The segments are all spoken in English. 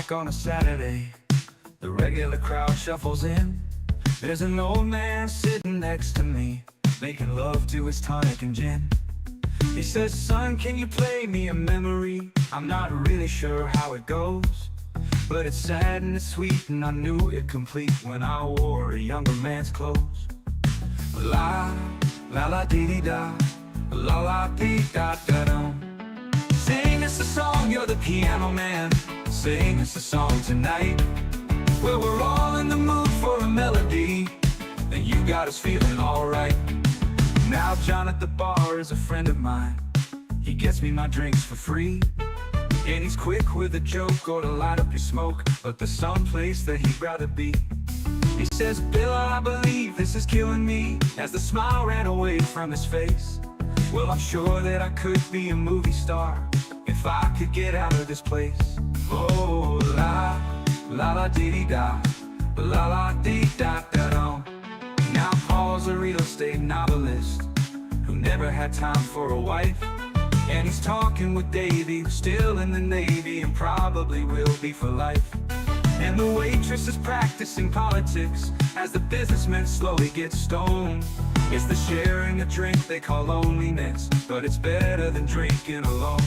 park on a Saturday. The regular crowd shuffles in. There's an old man sitting next to me, making love to his tonic and gin. He says, son, can you play me a memory? I'm not really sure how it goes, but it's sad and it's sweet, and I knew it complete when I wore a younger man's clothes. La, la la dee dee da, la la dee da da dum. Sing us a song, you're the piano man. Sing us a song tonight. Well, we're all in the mood for a melody, and you got us feeling alright. Now John at the bar is a friend of mine. He gets me my drinks for free, and he's quick with a joke or to light up your smoke, but there's some place that he'd rather be. He says, Bill, I believe this is killing me, as the smile ran away from his face. Well, I'm sure that I could be a movie star if I could get out of this place. Oh, la, la la dee dee da, la la dee da da dum. Now Paul's a real estate novelist who never had time for a wife, and he's talking with Davey, who's still in the Navy and probably will be for life. And the waitress is practicing politics as the businessman slowly gets stoned. It's the sharing a drink they call loneliness, but it's better than drinking alone.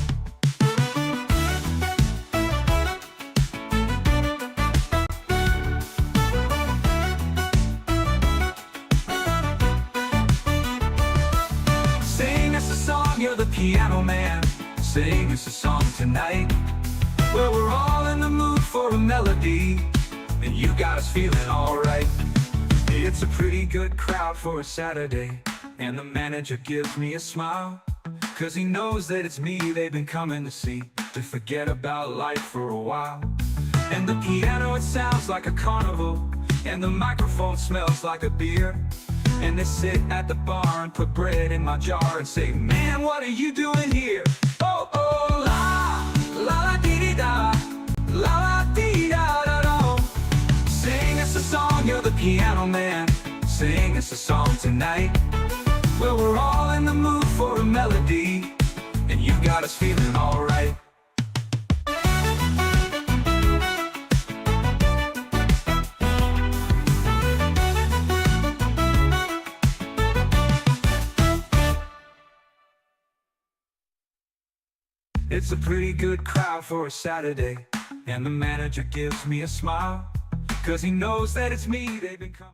Sing us a song, you're the piano man. Sing us a song tonight. Well, we're all in the mood for a melody, and you got us feeling alright. It's a pretty good crowd for a Saturday, and the manager gives me a smile, cause he knows that it's me they've been coming to see, to forget about life for a while. And the piano, it sounds like a carnival, and the microphone smells like a beer. And they sit at the bar and put bread in my jar and say, man, what are you doing here? Oh, oh, la, la, la, dee dee da, la, la, dee da, da, da. Sing us a song, you're the piano man. Sing us a song tonight. Well, we're all in the mood for a melody, and you got us feeling alright. It's a pretty good crowd for a Saturday, and the manager gives me a smile, cause he knows that it's me they've been coming.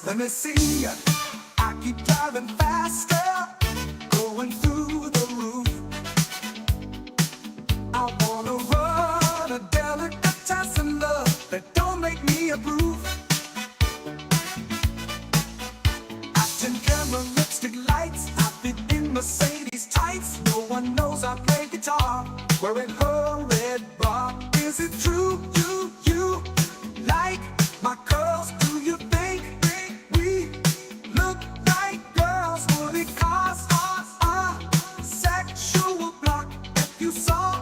Let me see, I keep driving faster, going through the roof. I wanna run a delicatessen love that don't make me a proof. Action camera, lipstick lights, I fit in Mercedes tights. No one knows I play guitar, wearing her red bar. Is it true, you like my curls? Do you think we look like girls? Would it cause a sexual block if you saw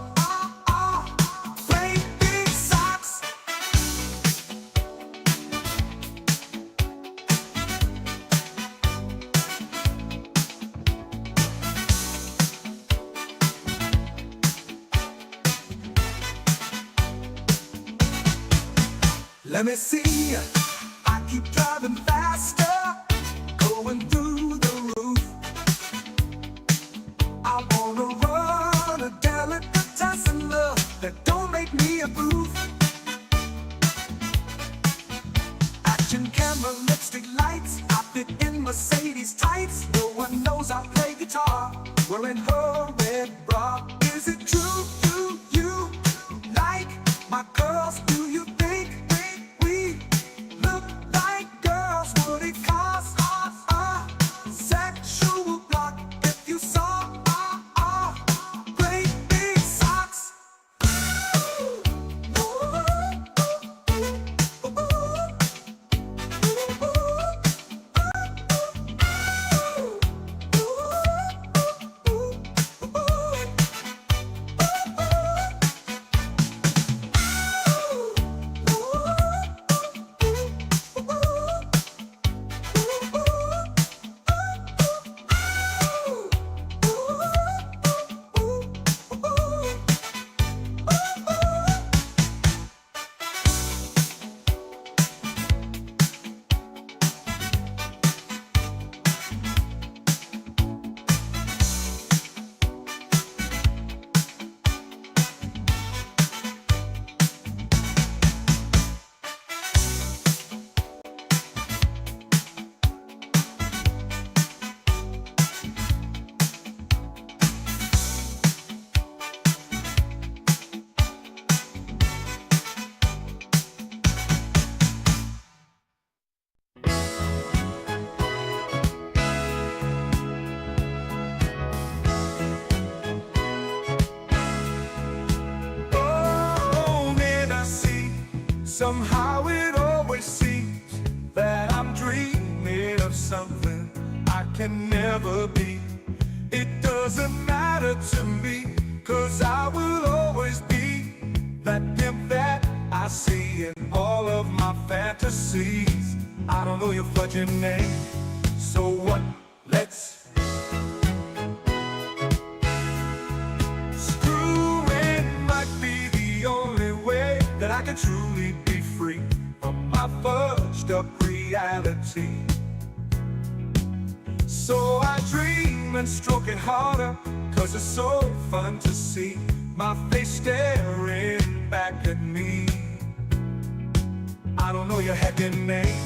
plain big socks? Let me see, I keep driving faster, going through the roof. I wanna run a delicatessen love that don't make me a proof. Action glamour, lipstick lights. I fit in Mercedes tights. No one knows I play guitar. Wearing her red bra. Is it true? Do you like my girls? Do you think we look like girls? Would it cause a sexual block if you saw our great big socks? Somehow it always seems that I'm dreaming of something I can never be. It doesn't matter to me, 'cause I will always be that pimp that I see in all of my fantasies. I don't know your fudging name, so what? Let's screwing might be the only way that I can truly be free from my fudged up reality. So I dream and stroke it harder, 'cause it's so fun to see my face staring back at me. I don't know your heckin' name,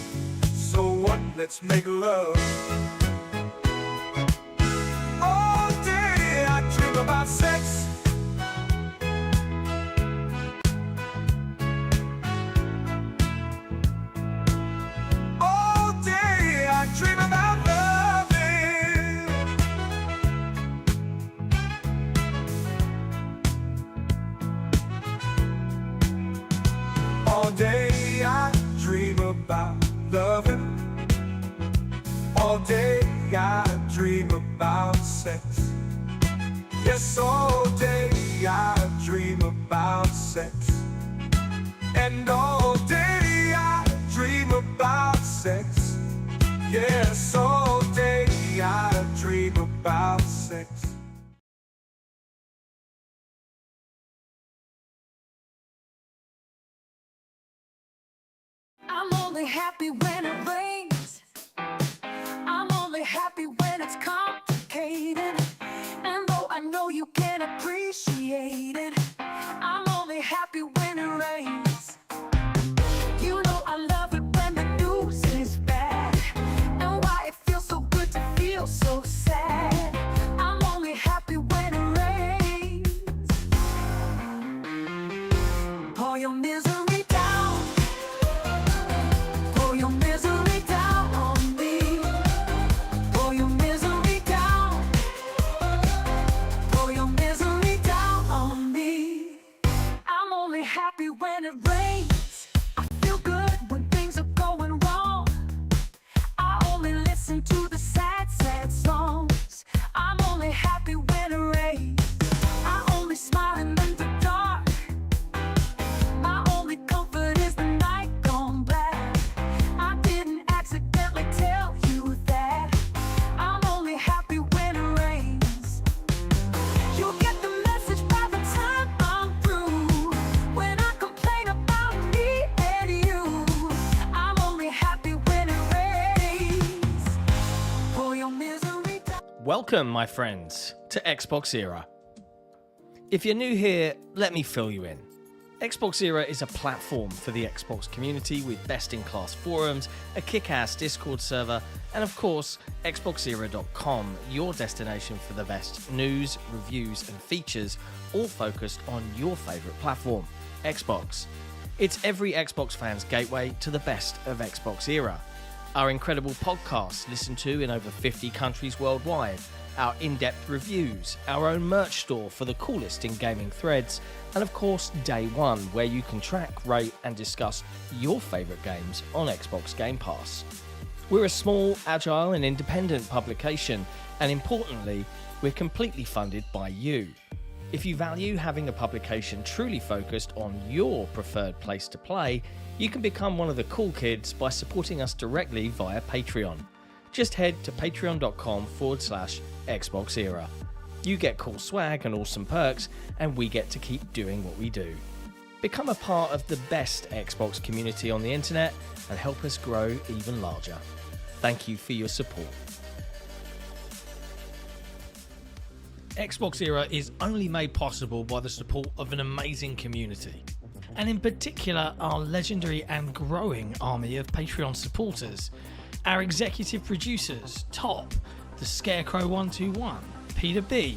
so what? Let's make love. All day I dream about sex. Dream about loving. All day I dream about loving. All day I dream about sex. Yes, all day I dream about sex. And all day I dream about sex. Yes, all day I dream about sex. I'm only happy when it rains. I'm only happy when it's complicated. And though I know you can appreciate it, I'm only happy when it rains. You know I love it when the news is bad, and why it feels so good to feel so sad. I'm only happy when it rains. Pour your misery down. Pour your misery down on me. Pour your misery down. Pour your misery down on me. I'm only happy when it rains. I feel good when things are going wrong. I only listen to the sad, sad songs. I'm only happy when it rains. I only smile in the dark. My only comfort is the night gone black. I didn't accidentally tell you that. I'm only happy when it rains. You'll get the message by the time I'm through. When I complain about me and you, I'm only happy when it rains. Pour your misery down. Welcome, my friends, to Xbox Era. If you're new here, let me fill you in. Xbox Era is a platform for the Xbox community with best-in-class forums, a kick-ass Discord server, and of course, XboxEra.com, your destination for the best news, reviews, and features, all focused on your favourite platform, Xbox. It's every Xbox fan's gateway to the best of Xbox Era. Our incredible podcasts listened to in over 50 countries worldwide, our in-depth reviews, our own merch store for the coolest in gaming threads, and of course Day One, where you can track, rate and discuss your favourite games on Xbox Game Pass. We're a small, agile and independent publication, and importantly, we're completely funded by you. If you value having a publication truly focused on your preferred place to play, you can become one of the cool kids by supporting us directly via Patreon. Just head to patreon.com/Xbox Era. You get cool swag and awesome perks, and we get to keep doing what we do. Become a part of the best Xbox community on the internet and help us grow even larger. Thank you for your support. Xbox Era is only made possible by the support of an amazing community, and in particular our legendary and growing army of Patreon supporters. Our executive producers, Top, The Scarecrow 121, Peter B,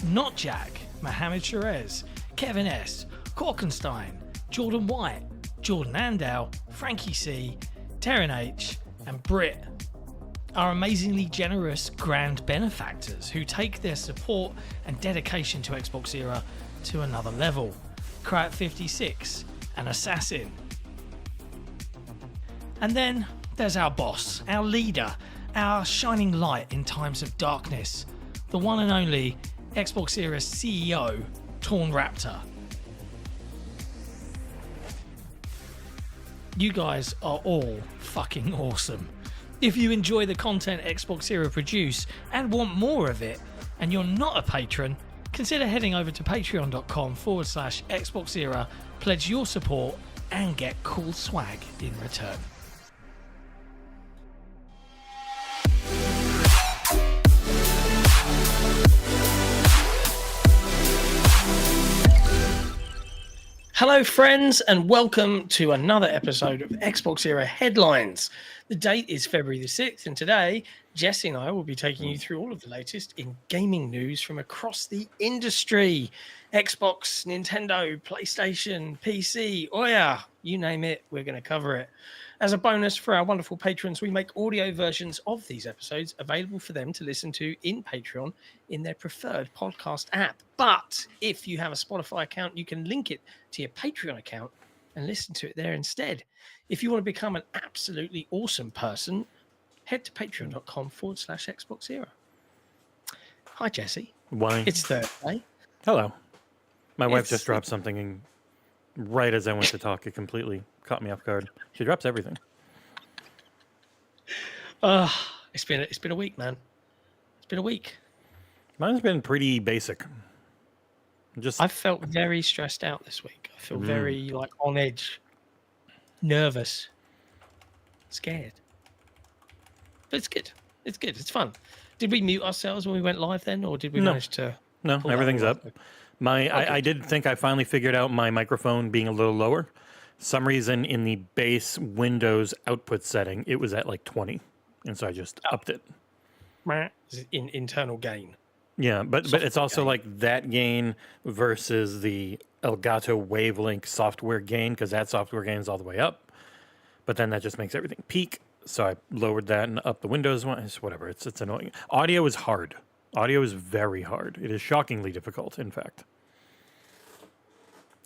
Not Jack, Mohammed Sherez, Kevin S, Korkenstein, Jordan White, Jordan Andau, Frankie C, Terran H, and Britt. Our amazingly generous grand benefactors who take their support and dedication to Xbox Era to another level. Krat56, an assassin. And then there's our boss, our leader, our shining light in times of darkness, the one and only Xbox Era CEO, Torn Raptor. You guys are all fucking awesome. If you enjoy the content Xbox Era produce and want more of it, and you're not a patron, consider heading over to patreon.com/Xbox Era, pledge your support, and get cool swag in return. Hello friends, and welcome to another episode of Xbox Era Headlines. The date is February the 6th, and today Jesse and I will be taking you through all of the latest in gaming news from across the industry. Xbox, Nintendo, PlayStation, PC, oh yeah, you name it, we're going to cover it. As a bonus for our wonderful patrons, we make audio versions of these episodes available for them to listen to in Patreon in their preferred podcast app. But if you have a Spotify account, you can link it to your Patreon account and listen to it there instead. If you want to become an absolutely awesome person, head to patreon.com/Xbox Era. Hi, Jesse. Why? It's Thursday. Hello. My wife just dropped something, and right as I went to talk, it completely caught me off guard. She drops everything. It's been a week, man. It's been a week. Mine's been pretty basic. I've felt very stressed out this week. I feel very on edge, nervous, scared. But it's good. It's good. It's fun. Did we mute ourselves when we went live then, or did we manage to? No, everything's up. I did think I finally figured out my microphone being a little lower. Some reason in the base Windows output setting, it was at like 20, and so I just upped it. In internal gain. Yeah, but it's also gain. like that gain versus the Elgato Wavelink software gain, because that software gain is all the way up. But then that just makes everything peak. So I lowered that and upped the Windows one. It's whatever. It's annoying. Audio is hard. Audio is very hard. It is shockingly difficult, in fact.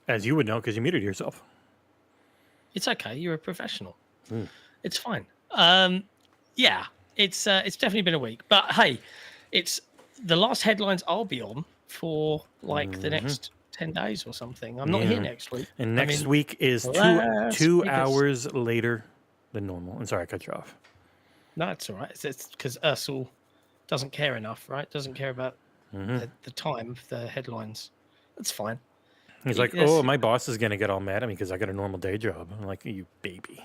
As you would know, because you muted yourself. It's okay. You're a professional. It's fine. Yeah, it's definitely been a week. But hey, it's the last headlines I'll be on for like the next 10 days or something. I'm not here next week. And next week is two hours later than normal. I'm sorry, I cut you off. No, it's all right. It's because Ursula doesn't care enough, right? Doesn't care about the time of the headlines. That's fine. He's like, oh, my boss is going to get all mad at me because I got a normal day job. I'm like, you baby.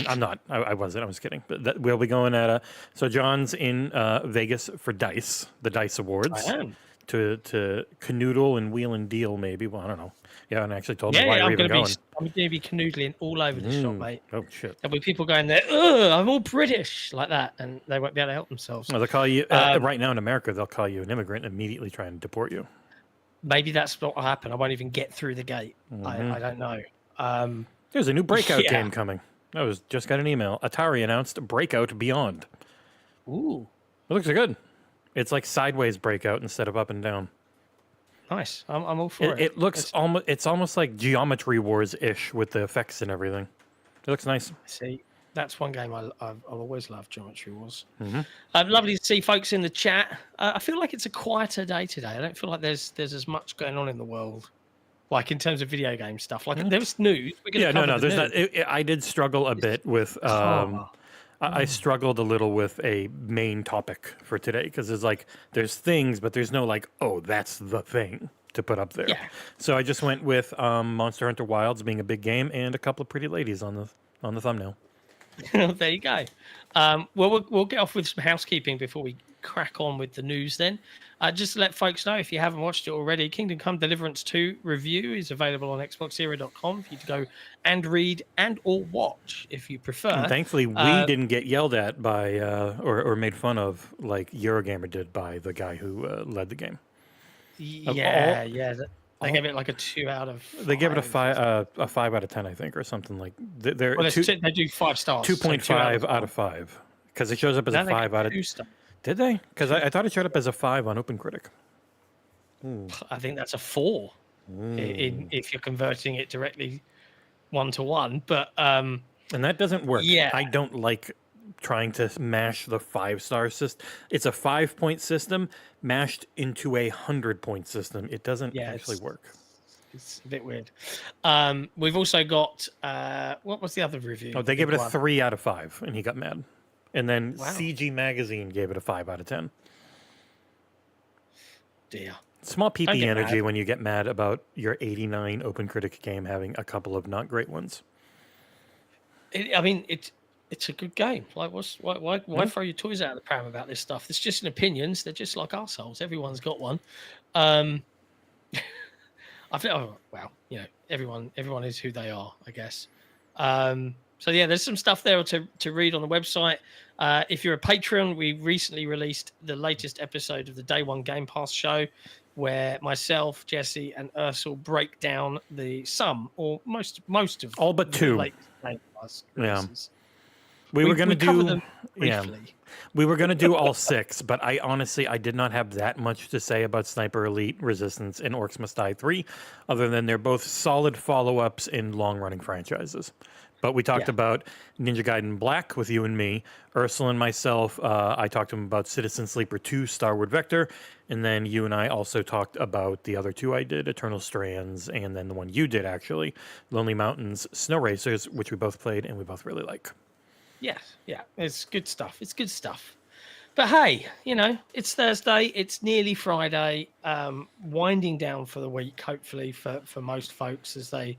I'm not. I wasn't. I was kidding. But we'll be going at so John's in Vegas for DICE, the DICE Awards. I am. to canoodle and wheel and deal, maybe. Well, I don't know. You haven't actually told me why Yeah, you're I'm even going going. to be canoodling all over the shop, mate. Oh, shit. There'll be people going there, ugh, I'm all British, like that, and they won't be able to help themselves. Well, they'll call you, right now in America, they'll call you an immigrant and immediately try and deport you. Maybe that's what will happen. I won't even get through the gate. I don't know. There's a new Breakout Yeah. game coming. Just got an email. Atari announced Breakout Beyond. Ooh, It looks good. It's like sideways Breakout instead of up and down. nice. I'm all for it. It looks almost. It's almost like Geometry Wars ish with the effects and everything. It looks nice. See, that's one game I've always loved. Geometry Wars. Mm-hmm. Lovely to see folks in the chat. I feel like it's a quieter day today. I don't feel like there's as much going on in the world, like in terms of video game stuff. Like there was news. We're gonna cover the There's news. not. I did struggle a bit with. I struggled a little with a main topic for today because there's things, but there's no oh, that's the thing to put up there. Yeah. So I just went with Monster Hunter Wilds being a big game and a couple of pretty ladies on the thumbnail. There you go. Well, we'll get off with some housekeeping before we crack on with the news then. Just to let folks know, if you haven't watched it already, Kingdom Come Deliverance 2 review is available on xboxera.com for you to go and read and or watch if you prefer. And thankfully, we didn't get yelled at by or made fun of like Eurogamer did by the guy who led the game. Yeah. They gave it like a 2 out of 5. They gave it a 5 out of 10, I think, or something like. They do 5 stars. 2.5 out of 5 because it shows up as a 5 out of. 2 stars. Did they? Because I thought it showed up as a 5 on OpenCritic. I think that's a 4 if you're converting it directly 1-to-1. But and that doesn't work. Yeah. I don't like trying to mash the 5-star system. It's a 5-point system mashed into a 100-point system. It doesn't actually work. It's a bit weird. We've also got what was the other review? Oh, they gave it a 3 out of 5, and he got mad. And then Wow. CG Magazine gave it a 5 out of 10. Dear. Small Don't PP get energy mad. when you get mad about your 89 OpenCritic game having a couple of not great ones. It's a good game. Like, why throw your toys out of the pram about this stuff? It's just an opinions. They're just like arseholes. Everyone's got one. I feel everyone is who they are, I guess. So yeah, there's some stuff there to read on the website. If you're a Patreon, we recently released the latest episode of the Day One Game Pass show, where myself, Jesse, and Ursel break down some or most of all but the 2. latest Game Pass releases. We were going to cover do them briefly. We were going to do all 6, but I honestly did not have that much to say about Sniper Elite, Resistance, and Orcs Must Die 3, other than they're both solid follow-ups in long-running franchises. But we talked about Ninja Gaiden Black with you and me, Ursula and myself. I talked to him about Citizen Sleeper 2, Starward Vector, and then you and I also talked about the other 2 I did, Eternal Strands, and then the one you did, actually, Lonely Mountains, Snow Racers, which we both played and we both really like. Yes, yeah, it's good stuff. It's good stuff. But hey, it's Thursday. It's nearly Friday. Winding down for the week, hopefully for most folks as they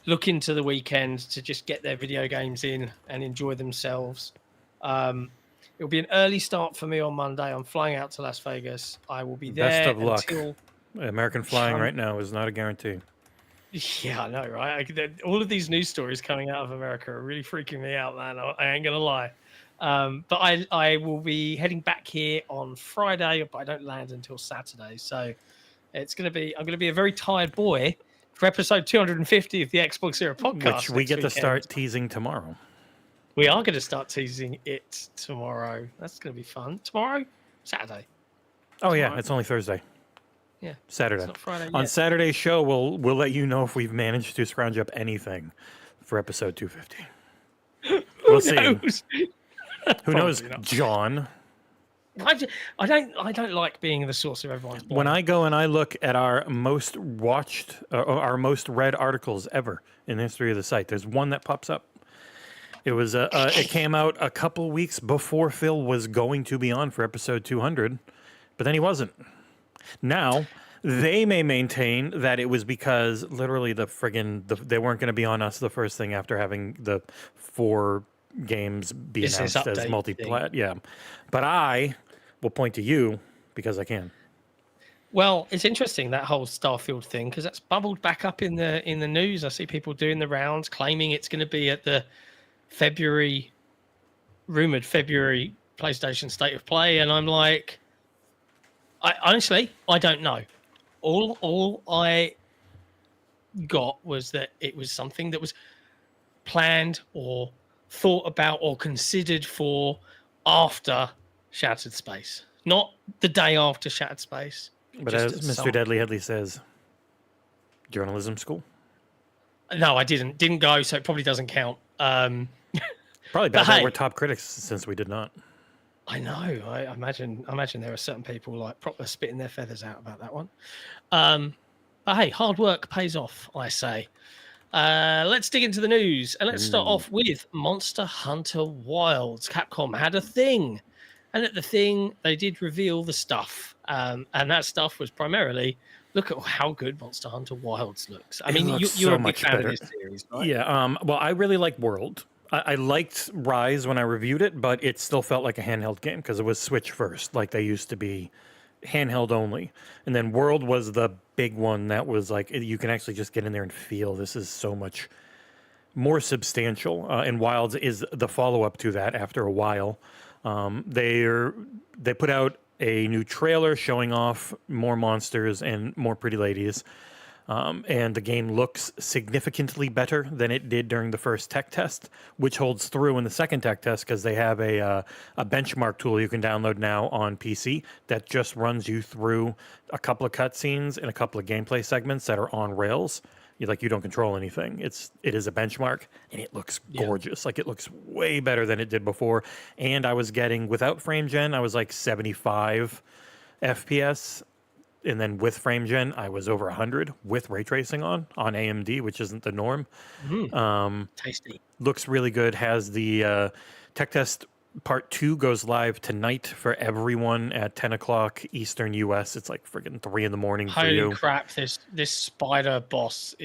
look into the weekend to just get their video games in and enjoy themselves. It'll be an early start for me on Monday. I'm flying out to Las Vegas. I will be there. Best of luck. Until... American flying right now is not a guarantee. Yeah, I know, right? All of these news stories coming out of America are really freaking me out, man. I ain't gonna lie. But I will be heading back here on Friday, but I don't land until Saturday. So I'm gonna be a very tired boy for episode 250 of the Xbox Era podcast. Which we get to weekend. start teasing tomorrow. We are going to start teasing it tomorrow. That's going to be fun. Tomorrow? Saturday. Oh, yeah. Tomorrow. It's only Thursday. Yeah. Saturday. It's not Friday On yet. Saturday's show, we'll let you know if we've managed to scrounge up anything for episode 250. We'll see. Knows? Who knows, Probably not. John? I don't like being the source of everyone's boy. When I go and I look at our most watched, our most read articles ever in the history of the site, there's one that pops up. It was it came out a couple weeks before Phil was going to be on for episode 200, but then he wasn't. Now they may maintain that it was because literally they weren't going to be on us the first thing after having the 4 games be Business announced as update multi-plat. Yeah, but I will point to you because I can. Well, it's interesting, that whole Starfield thing, because that's bubbled back up in the news. I see people doing the rounds claiming it's going to be at the rumored February PlayStation State of Play, and I'm like, honestly, I don't know. All I got was that it was something that was planned or thought about or considered for after Shattered Space, not the day after Shattered Space. But as Mr. Deadly Headley says, journalism school. No, I didn't go, so it probably doesn't count. Probably bad that we're top critics since we did not. I know. I imagine there are certain people like proper spitting their feathers out about that one. But hey, hard work pays off, I say. Let's dig into the news, and let's start off with Monster Hunter Wilds. Capcom had a thing, and at the thing they did reveal the stuff, and that stuff was primarily, look at how good Monster Hunter Wilds looks. I mean, you're a big fan of this series, right? Yeah. Well, I really like World. I liked Rise when I reviewed it, but it still felt like a handheld game because it was Switch first, like they used to be handheld only. And then World was the big one that was like, you can actually just get in there and feel this is so much more substantial. And Wilds is the follow-up to that after a while. They put out a new trailer showing off more monsters and more pretty ladies. And the game looks significantly better than it did during the first tech test, which holds through in the second tech test because they have a benchmark tool you can download now on PC that just runs you through a couple of cutscenes and a couple of gameplay segments that are on rails. You don't control anything. It is a benchmark, and it looks gorgeous. Like, it looks way better than it did before. And I was getting, without frame gen, I was like 75 FPS. And then with frame gen, I was over 100 with ray tracing on AMD, which isn't the norm. Tasty. Looks really good. Has the tech test part 2 goes live tonight for everyone at 10 o'clock Eastern US. It's like freaking 3 in the morning for you. Holy crap! This spider boss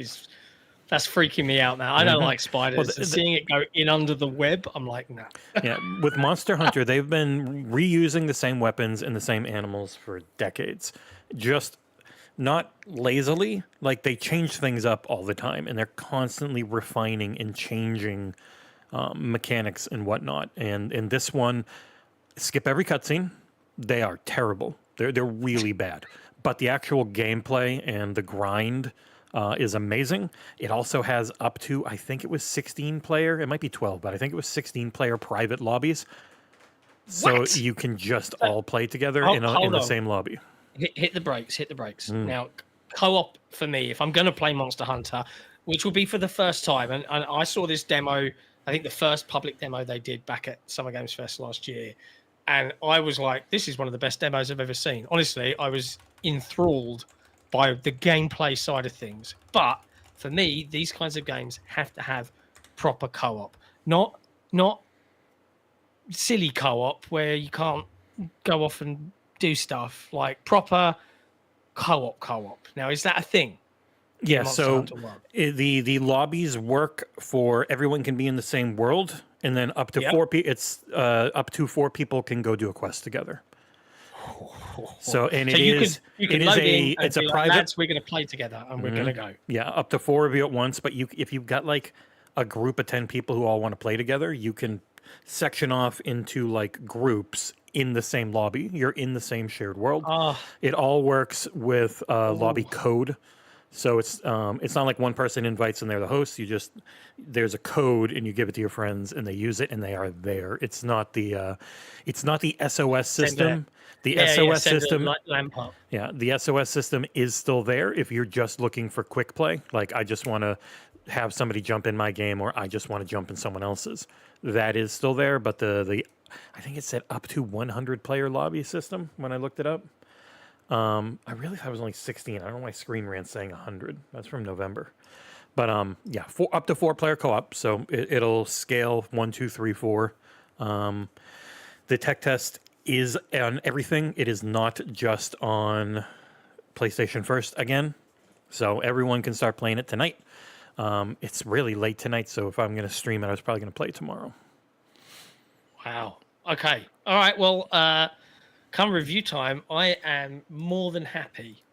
that's freaking me out now. I don't like spiders. Well, seeing it go in under the web, I'm like, nah. Yeah, with Monster Hunter, they've been reusing the same weapons and the same animals for decades. Just not lazily, like they change things up all the time, and they're constantly refining and changing mechanics and whatnot. And in this one, skip every cutscene. They are terrible. They're really bad. But the actual gameplay and the grind is amazing. It also has up to, I think it was 16 player. It might be 12, but I think it was 16 player private lobbies. So you can just all play together in the same lobby. Hit the brakes. Now, co-op for me, if I'm going to play Monster Hunter, which will be for the first time, and I saw this demo, I think the first public demo they did back at Summer Games Fest last year, and I was like, this is one of the best demos I've ever seen. Honestly, I was enthralled by the gameplay side of things. But for me, these kinds of games have to have proper co-op, not silly co-op where you can't go off and do stuff, like proper co-op. Now, is that a thing? Yeah, so the lobbies work for everyone can be in the same world, and then up to up to 4 people can go do a quest together. So it's a private. Lads, we're going to play together, and we're going to go. Yeah, up to 4 of you at once. But if you've got like a group of 10 people who all want to play together, you can section off into like groups in the same lobby. You're in the same shared world. It all works with lobby code. So it's not like one person invites and they're the host. There's a code and you give it to your friends and they use it and they are there. It's not the SOS system. The SOS system. The SOS system is still there if you're just looking for quick play. Like, I just want to have somebody jump in my game, or I just want to jump in someone else's. That is still there, but the I think it said up to 100 player lobby system when I looked it up. I really thought it was only 16. I don't know why Screen Rant's saying 100. That's from November. But up to 4 player co-op. So it'll scale 1, 2, 3, 4. The tech test is on everything. It is not just on PlayStation first again. So everyone can start playing it tonight. It's really late tonight, so if I'm going to stream it, I was probably going to play it tomorrow. Wow. Okay. All right. Well, come review time, I am more than happy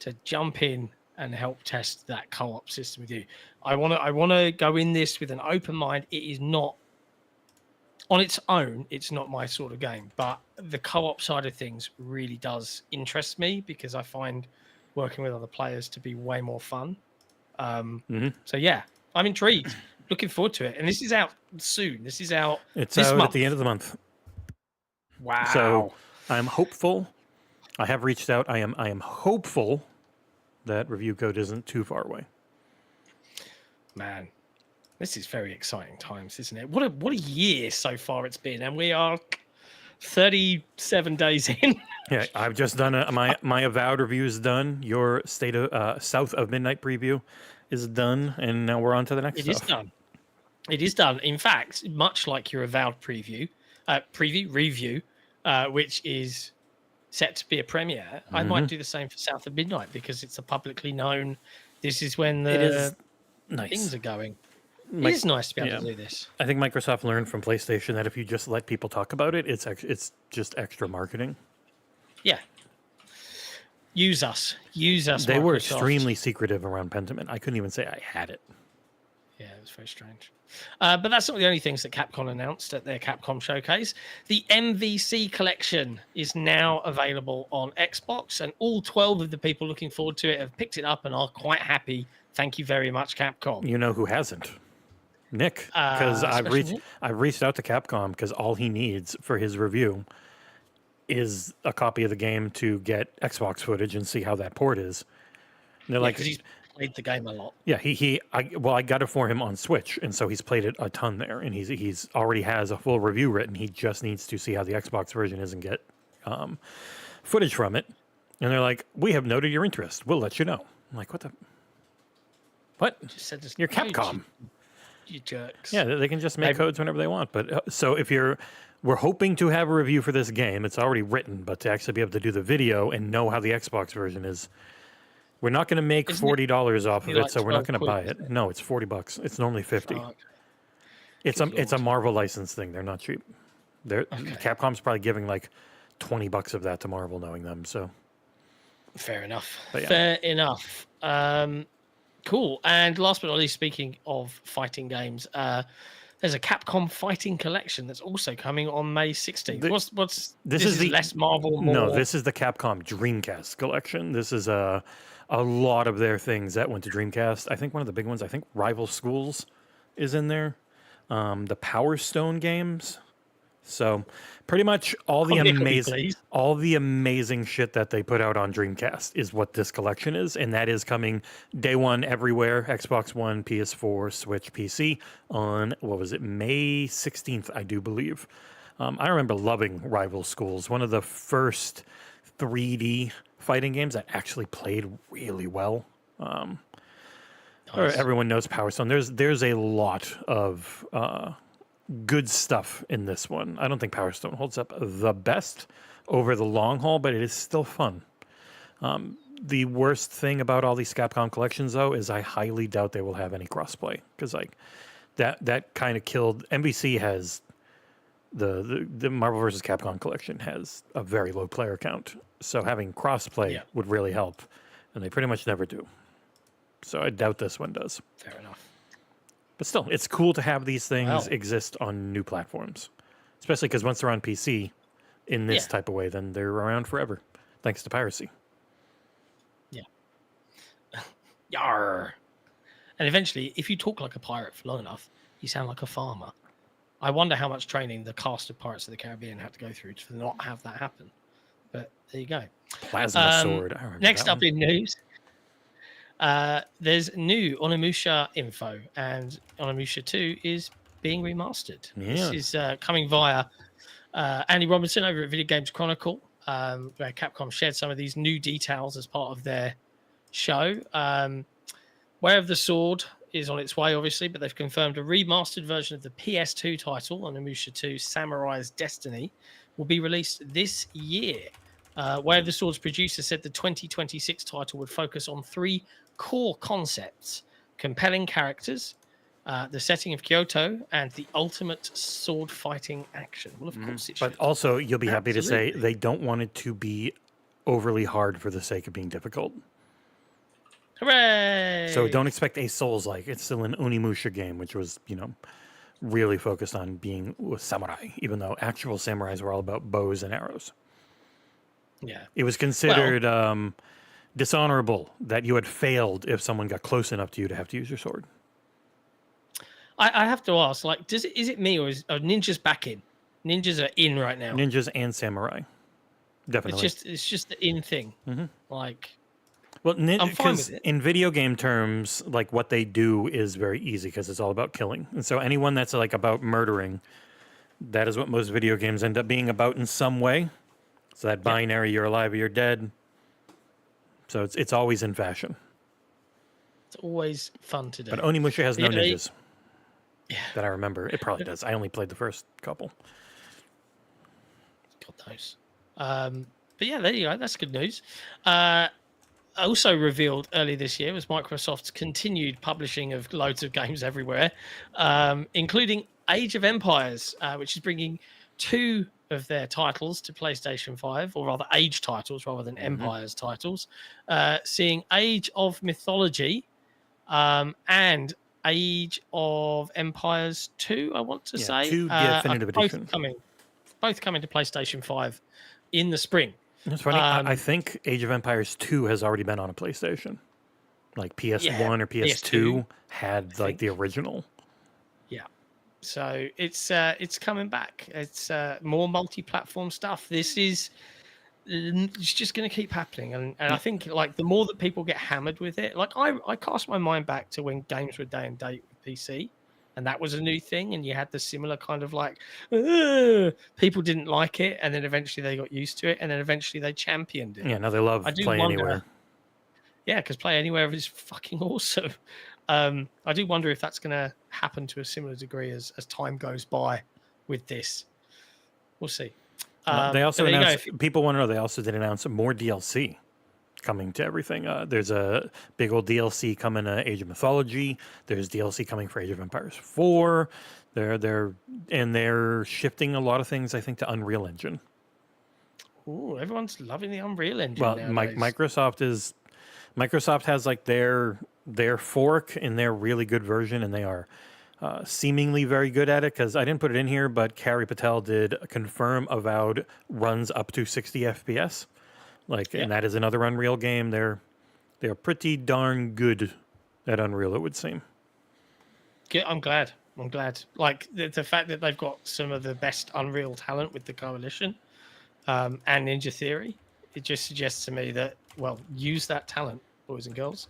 to jump in and help test that co-op system with you. I want to go in this with an open mind. It is not on its own, it's not my sort of game, but the co-op side of things really does interest me because I find working with other players to be way more fun. So yeah, I'm intrigued. Looking forward to it. And this is out soon. This is out It's this out month. at the end of the month. Wow. So I'm hopeful. I have reached out. I am hopeful that review code isn't too far away. Man, this is very exciting times, isn't it? What a year so far it's been, and we are 37 days in. Yeah, I've just done my Avowed review is done. Your State of South of Midnight preview is done, and now we're on to the next stuff. It is done. It is done. In fact, much like your Avowed review, which is set to be a premiere, I might do the same for South of Midnight because it's a publicly known. This is when the things are going. It is nice to be able to do this. I think Microsoft learned from PlayStation that if you just let people talk about it, it's just extra marketing. Yeah. Use us. They were extremely secretive around Pentiment. I couldn't even say I had it. Yeah, it was very strange. But that's not the only things that Capcom announced at their Capcom showcase. The MVC Collection is now available on Xbox, and all 12 of the people looking forward to it have picked it up and are quite happy. Thank you very much, Capcom. You know who hasn't? Nick, because I've reached out to Capcom because all he needs for his review is a copy of the game to get Xbox footage and see how that port is. And they're like, because he's played the game a lot. Yeah, I got it for him on Switch, and so he's played it a ton there, and he's already has a full review written. He just needs to see how the Xbox version is and get footage from it. And they're like, "We have noted your interest. We'll let you know." I'm like, "What the? What? Just said this You're Capcom." You jerks. Yeah, they can just make codes whenever they want. But so we're hoping to have a review for this game. It's already written, but to actually be able to do the video and know how the Xbox version is, we're not going to make $40 off of it, so we're not going to buy it. No, it's $40. It's normally $50. Oh, okay. It's a Marvel license thing. They're not cheap. Capcom's probably giving like $20 of that to Marvel, knowing them. So fair enough. Yeah. Fair enough. Cool. And last but not least, speaking of fighting games, there's a Capcom Fighting Collection that's also coming on May 16th. This is less Marvel, more... No, this is the Capcom Dreamcast Collection. This is a lot of their things that went to Dreamcast. I think one of the big ones, Rival Schools is in there. The Power Stone games. So pretty much all the amazing shit that they put out on Dreamcast is what this collection is, and that is coming day one everywhere: Xbox One, PS4, Switch, PC on May 16th, I do believe. I remember loving Rival Schools, one of the first 3D fighting games that actually played really well. Nice. Everyone knows Power Stone. There's a lot of good stuff in this one. I don't think Power Stone holds up the best over the long haul, but it is still fun. The worst thing about all these Capcom collections, though, is I highly doubt they will have any crossplay, because that kind of killed. MVC has the Marvel vs. Capcom collection has a very low player count, so having crossplay would really help, and they pretty much never do. So I doubt this one does. Fair enough. But still, it's cool to have these things exist on new platforms, especially because once they're on PC in this type of way, then they're around forever, thanks to piracy. Yeah. Yarr. And eventually, if you talk like a pirate for long enough, you sound like a farmer. I wonder how much training the cast of Pirates of the Caribbean had to go through to not have that happen. But there you go. Plasma sword. I remember next up in news. There's new Onimusha info, and Onimusha 2 is being remastered. Yeah. This is coming via Andy Robinson over at Video Games Chronicle, where Capcom shared some of these new details as part of their show. Way of the Sword is on its way, obviously, but they've confirmed a remastered version of the PS2 title, Onimusha 2 Samurai's Destiny, will be released this year. Way of the Sword's producer said the 2026 title would focus on 3 core concepts: compelling characters, the setting of Kyoto, and the ultimate sword fighting action. Well, of course it should. But also, you'll be happy to say Absolutely. they don't want it to be overly hard for the sake of being difficult. Hooray! So don't expect a Souls-like. It's still an Onimusha game, which was, really focused on being a samurai, even though actual samurais were all about bows and arrows. Yeah. It was considered dishonorable that you had failed if someone got close enough to you to have to use your sword. I have to ask, like, is it me or are ninjas back in? Ninjas are in right now. Ninjas and samurai, definitely. It's just the in thing. Mm-hmm. Like, Well, I'm fine with because it. in video game terms, like what they do is very easy because it's all about killing. And so anyone that's like about murdering, that is what most video games end up being about in some way. So that binary, you're alive or you're dead. So it's always in fashion. It's always fun to do. But Onimusha has no Yeah, ninjas that I remember. It probably does. I only played the first couple. God knows. But yeah, there you go. That's good news. Also revealed early this year was Microsoft's continued publishing of loads of games everywhere, including Age of Empires, which is bringing 2 of their titles to PlayStation 5, or rather Age titles rather than Empires titles, seeing Age of Mythology and Age of Empires 2, I want to say. 2 definitive edition. Both coming to PlayStation 5 in the spring. It's funny. I think Age of Empires 2 has already been on a PlayStation. Like PS1 or PS2 had like the original. Yeah. So it's coming back. It's more multi-platform stuff. This is it's just going to keep happening, and I think like the more that people get hammered with it, like I cast my mind back to when games were day and date with PC, and that was a new thing, and you had the similar kind of like people didn't like it, and then eventually they got used to it, and then eventually they championed it. Yeah, now they love Play Anywhere. Yeah, because Play Anywhere is fucking awesome. I do wonder if that's going to happen to a similar degree as time goes by with this. We'll see. They also announced, people want to know, they also did announce more DLC coming to everything. There's a big old DLC coming to Age of Mythology. There's DLC coming for Age of Empires 4. They're shifting a lot of things, I think, to Unreal Engine. Ooh, everyone's loving the Unreal Engine. Well, nowadays. Microsoft has like their fork in their really good version, and they are seemingly very good at it, because I didn't put it in here, but Carrie Patel did confirm Avowed runs up to 60 FPS. And that is another Unreal game. They're pretty darn good at Unreal, it would seem. I'm glad. Like the fact that they've got some of the best Unreal talent with the Coalition and Ninja Theory, it just suggests to me that, well, use that talent, boys and girls.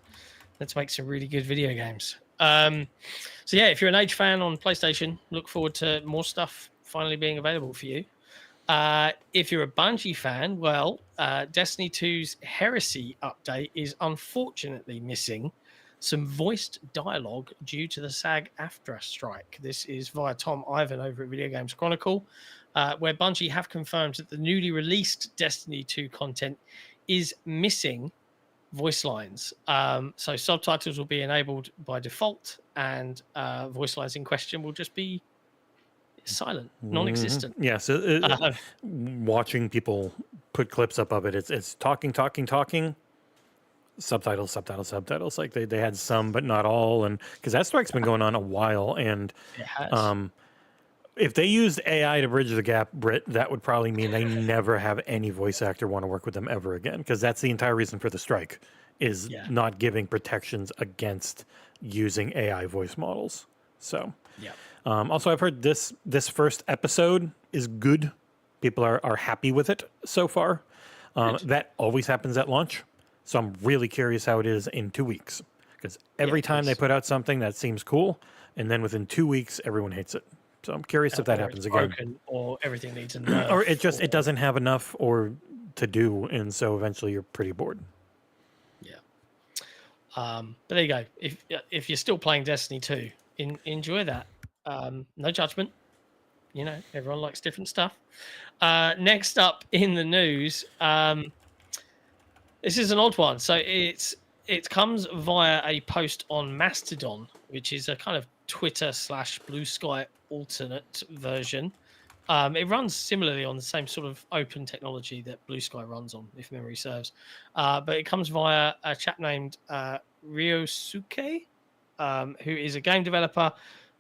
Let's make some really good video games. So yeah, if you're an Age fan on PlayStation, look forward to more stuff finally being available for you. If you're a Bungie fan, well, Destiny 2's Heresy update is unfortunately missing some voiced dialogue due to the SAG-AFTRA strike. This is via Tom Ivan over at Video Games Chronicle, where Bungie have confirmed that the newly released Destiny 2 content is missing voice lines. So subtitles will be enabled by default, and voice lines in question will just be silent, non-existent. Yeah, so watching people put clips up of it, it's talking, subtitles. Like they had some, but not all, and because that strike's been going on a while, and It has. if they used AI to bridge the gap, Britt, that would probably mean they never have any voice actor want to work with them ever again, because that's the entire reason for the strike, is not giving protections against using AI voice models. So, also, I've heard this first episode is good. People are happy with it so far. That always happens at launch. So I'm really curious how it is in 2 weeks, because every time they put out something that seems cool, and then within 2 weeks, everyone hates it. So I'm curious if that happens again. Or everything needs a nerf. Or it doesn't have enough or to do, and so eventually you're pretty bored. Yeah. But there you go. If you're still playing Destiny 2, enjoy that. No judgment. You know, everyone likes different stuff. Next up in the news, this is an odd one. So it comes via a post on Mastodon, which is a kind of Twitter/Blue Sky alternate version. It runs similarly on the same sort of open technology that Blue Sky runs on, if memory serves. But it comes via a chap named Ryosuke, who is a game developer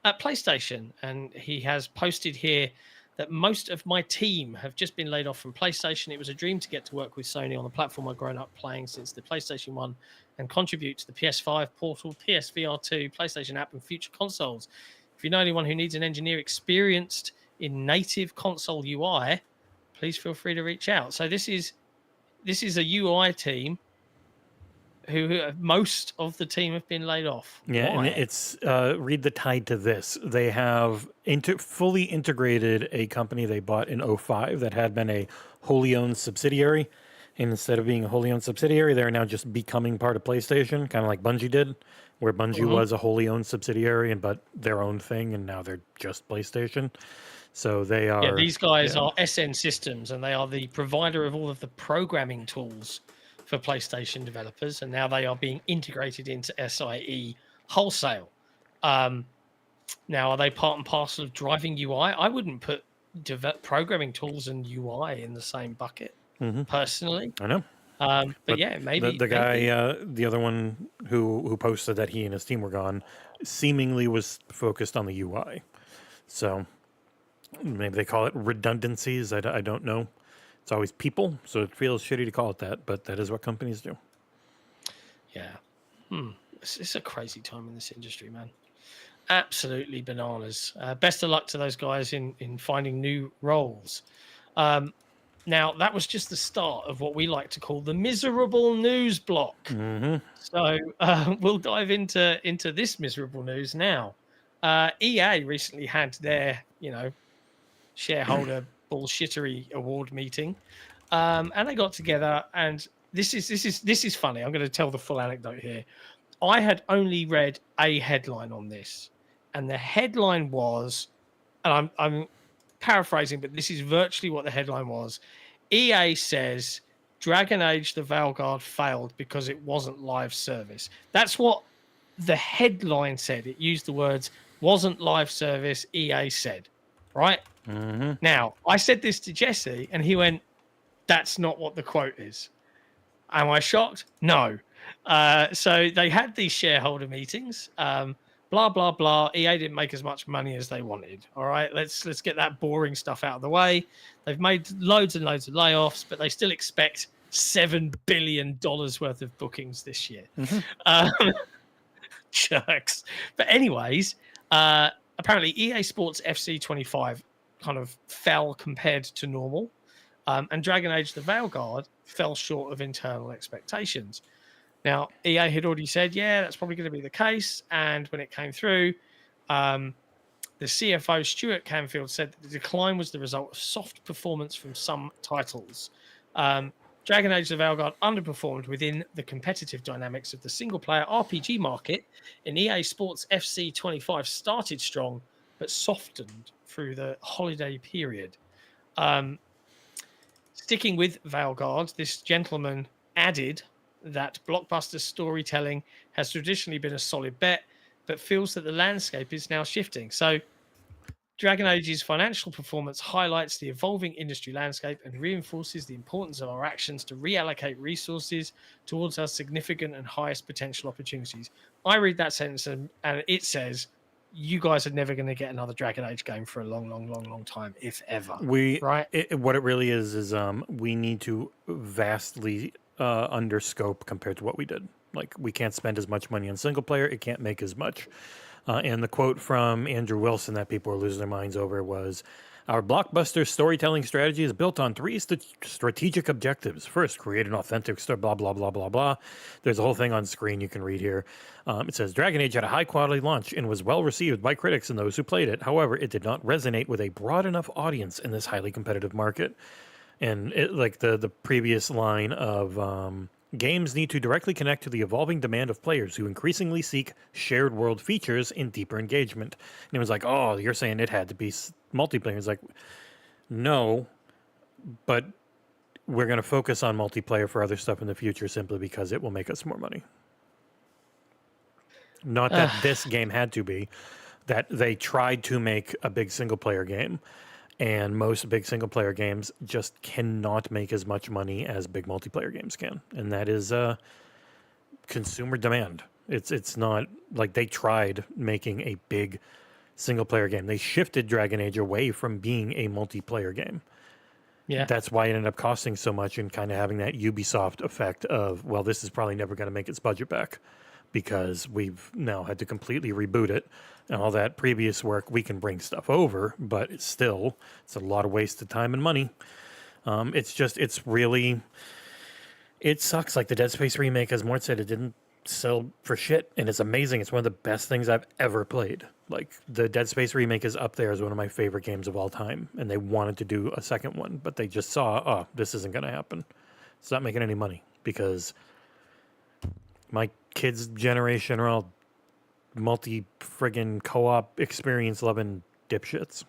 at PlayStation. And he has posted here that most of my team have just been laid off from PlayStation. It was a dream to get to work with Sony on the platform I've grown up playing since the PlayStation 1 and contribute to the PS5 Portal, PSVR2, PlayStation app, and future consoles. If you know anyone who needs an engineer experienced in native console UI, please feel free to reach out. So this is a UI team who most of the team have been laid off. Yeah, Why? and it's read the tide to this. They have fully integrated a company they bought in '05 that had been a wholly owned subsidiary. And instead of being a wholly owned subsidiary, they're now just becoming part of PlayStation, kind of like Bungie did, where Bungie was a wholly owned subsidiary, but their own thing, and now they're just PlayStation. So they are. Yeah, these guys are SN Systems, and they are the provider of all of the programming tools for PlayStation developers, and now they are being integrated into SIE wholesale. Now, are they part and parcel of driving UI? I wouldn't put programming tools and UI in the same bucket, personally. I know. But yeah, maybe the guy, the other one who posted that he and his team were gone, seemingly was focused on the UI. So maybe they call it redundancies. I don't know. It's always people, so it feels shitty to call it that, but that is what companies do. Yeah. It's a crazy time in this industry, man. Absolutely bananas. Best of luck to those guys in finding new roles. Now, that was just the start of what we like to call the miserable news block. So we'll dive into this miserable news now. EA recently had their, shareholder bullshittery award meeting, and they got together. And this is funny. I'm going to tell the full anecdote here. I had only read a headline on this, and the headline was, and I'm paraphrasing, but this is virtually what the headline was. EA says Dragon Age the Veilguard failed because it wasn't live service. That's what the headline said. It used the words wasn't live service, EA said, right? Now, I said this to Jesse, and he went, that's not what the quote is. Am I shocked? No. So they had these shareholder meetings, blah, blah, blah. EA didn't make as much money as they wanted. All right, let's get that boring stuff out of the way. They've made loads and loads of layoffs, but they still expect $7 billion worth of bookings this year. Jerks. But anyways, apparently EA Sports FC 25 kind of fell compared to normal. And Dragon Age the Veilguard fell short of internal expectations. Now, EA had already said, yeah, that's probably going to be the case. And when it came through, the CFO, Stuart Canfield, said that the decline was the result of soft performance from some titles. Dragon Age the Veilguard underperformed within the competitive dynamics of the single-player RPG market, and EA Sports FC 25 started strong, but softened through the holiday period. Sticking with Veilguard, this gentleman added that blockbuster storytelling has traditionally been a solid bet, but feels that the landscape is now shifting. So Dragon Age's financial performance highlights the evolving industry landscape and reinforces the importance of our actions to reallocate resources towards our significant and highest potential opportunities. I read that sentence and it says, you guys are never going to get another Dragon Age game for a long, long, long, long time, if ever. Right? What it really is we need to vastly underscope compared to what we did. Like, we can't spend as much money on single player. It can't make as much. And the quote from Andrew Wilson that people are losing their minds over was, our blockbuster storytelling strategy is built on three strategic objectives. First, create an authentic story, blah, blah, blah, blah, blah. There's a whole thing on screen you can read here. It says, Dragon Age had a high-quality launch and was well-received by critics and those who played it. However, it did not resonate with a broad enough audience in this highly competitive market. And like the previous line of games need to directly connect to the evolving demand of players who increasingly seek shared world features and deeper engagement. And it was like, oh, you're saying it had to be multiplayer. It's like, no, but we're going to focus on multiplayer for other stuff in the future simply because it will make us more money. Not that this game had to be. that they tried to make a big single player game, and most big single player games just cannot make as much money as big multiplayer games can, and that is consumer demand. It's not like they tried making a big single player game. They shifted Dragon Age away from being a multiplayer game. Yeah. That's why it ended up costing so much and kind of having that Ubisoft effect of, well, this is probably never going to make its budget back because we've now had to completely reboot it. And all that previous work, we can bring stuff over, but it's a lot of wasted time and money. It sucks. Like the Dead Space remake, as Mort said, it didn't sell for shit, and it's amazing. It's one of the best things I've ever played. Like the Dead Space remake is up there as one of my favorite games of all time, and they wanted to do a second one, but they just saw, oh, this isn't going to happen. It's not making any money because my kids' generation are all multi-friggin' co-op experience loving dipshits.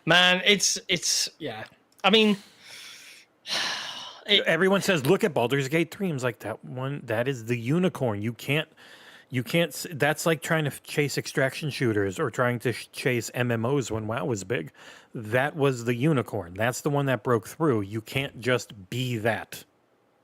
Man, it's yeah. I mean, everyone says, look at Baldur's Gate 3. I'm like, that is the unicorn. You can't, that's like trying to chase extraction shooters or trying to chase MMOs when WoW was big. That was the unicorn. That's the one that broke through. You can't just be that.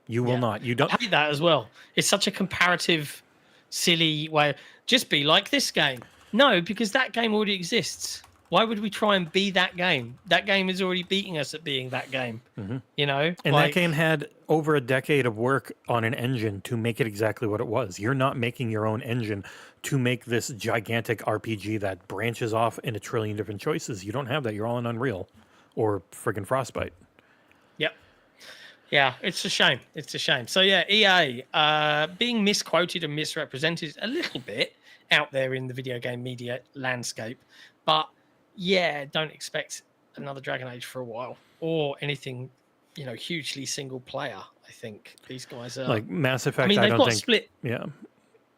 You will not. You don't. I hate that as well. It's such a comparative, silly way. Just be like this game. No, because that game already exists. Why would we try and be that game? That game is already beating us at being that game. Mm-hmm. You know? And that game had over a decade of work on an engine to make it exactly what it was. You're not making your own engine to make this gigantic RPG that branches off in a trillion different choices. You don't have that. You're all in Unreal or friggin' Frostbite. Yep. Yeah, it's a shame. It's a shame. So yeah, EA being misquoted and misrepresented a little bit out there in the video game media landscape. But yeah, don't expect another Dragon Age for a while or anything, hugely single player. I think these guys are like Mass Effect. I mean, they've got Split. Yeah,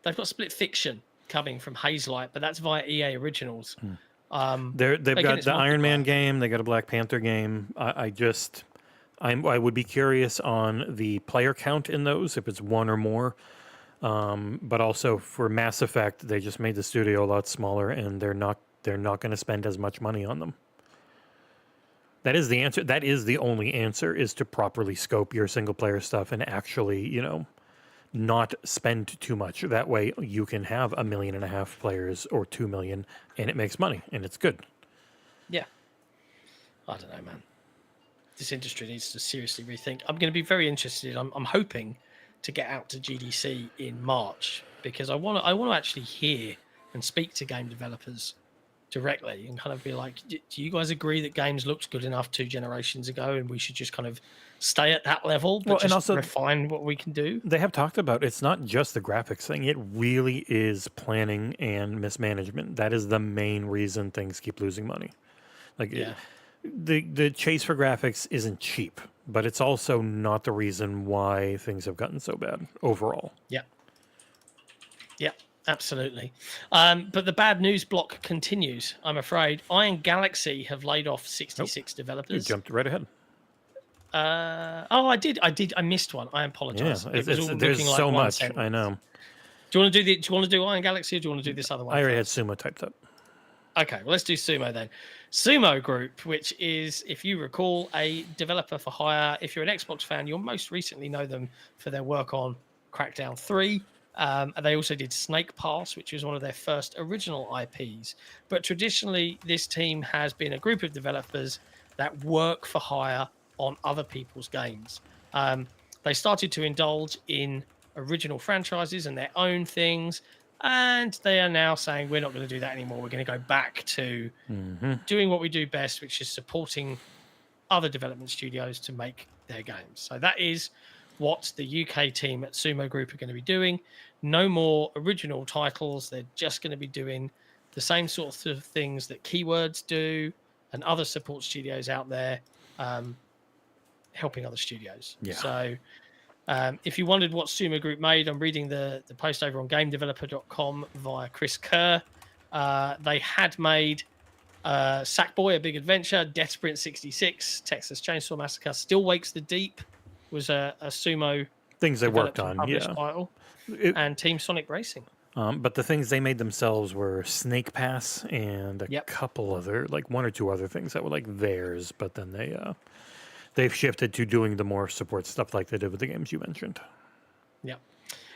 they've got Split Fiction coming from Hazelight, but that's via EA Originals. They've got the Iron Man game. They got a Black Panther game. I would be curious on the player count in those, if it's one or more. But also for Mass Effect, they just made the studio a lot smaller, and they're not going to spend as much money on them. That is the answer. That is the only answer, is to properly scope your single player stuff and actually, not spend too much. That way you can have 1.5 million players or 2 million and it makes money and it's good. Yeah. I don't know, man. This industry needs to seriously rethink. I'm going to be very interested. I'm hoping to get out to GDC in March because I want to actually hear and speak to game developers directly and kind of be like, do you guys agree that games looked good enough 2 generations ago and we should just kind of stay at that level, but just and also refine what we can do? They have talked about it's not just the graphics thing. It really is planning and mismanagement. That is the main reason things keep losing money. The chase for graphics isn't cheap, but it's also not the reason why things have gotten so bad overall. Yeah. Yeah. Absolutely. But the bad news block continues, I'm afraid. Iron Galaxy have laid off 66 developers. You jumped right ahead. I did. I missed one. I apologize. Yeah, there's so much. Sentence. I know. Do you want to do Iron Galaxy or do you want to do this other one? I already had Sumo typed up. Okay, well, let's do Sumo then. Sumo Group, which is, if you recall, a developer for hire. If you're an Xbox fan, you'll most recently know them for their work on Crackdown 3. They also did Snake Pass, which was one of their first original IPs. But traditionally, this team has been a group of developers that work for hire on other people's games. They started to indulge in original franchises and their own things, and they are now saying, we're not going to do that anymore. We're going to go back to doing what we do best, which is supporting other development studios to make their games. So that is what the UK team at Sumo Group are going to be doing. No more original titles. They're just going to be doing the same sorts of things that Keywords do and other support studios out there, helping other studios. Yeah. So if you wondered what Sumo Group made, I'm reading the post over on GameDeveloper.com via Chris Kerr. They had made Sackboy: A Big Adventure, Death Sprint 66, Texas Chainsaw Massacre, Still Wakes the Deep was a Sumo things they worked on, title, and Team Sonic Racing. But the things they made themselves were Snake Pass and a couple other, like one or two other things that were like theirs. But then they've shifted to doing the more support stuff like they did with the games you mentioned. Yeah.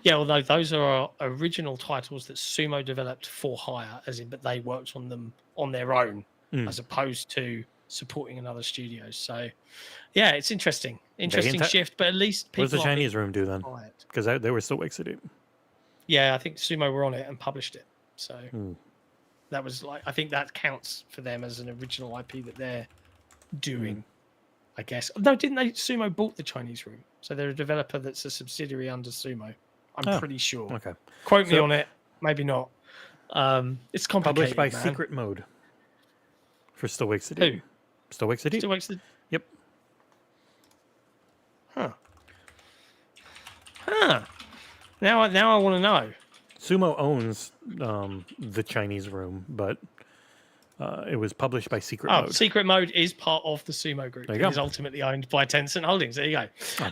Yeah, although those are original titles that Sumo developed for hire, but they worked on them on their own as opposed to supporting another studio. So, yeah, it's interesting. Interesting shift, but at least people. What does the Chinese room do then? Because they were still Wixity. Yeah, I think Sumo were on it and published it. So that was I think that counts for them as an original IP that they're doing, I guess. No, didn't they? Sumo bought the Chinese room. So they're a developer that's a subsidiary under Sumo. I'm pretty sure. Okay. Quote me on it. Maybe not. It's complicated. Published by Secret Mode. For Still Wixity. Who? Still Wixity? Still Wixity? Yep. Huh. Now I want to know. Sumo owns the Chinese room, but it was published by Secret Mode. Secret Mode is part of the Sumo Group. There you go. It is ultimately owned by Tencent Holdings. There you go.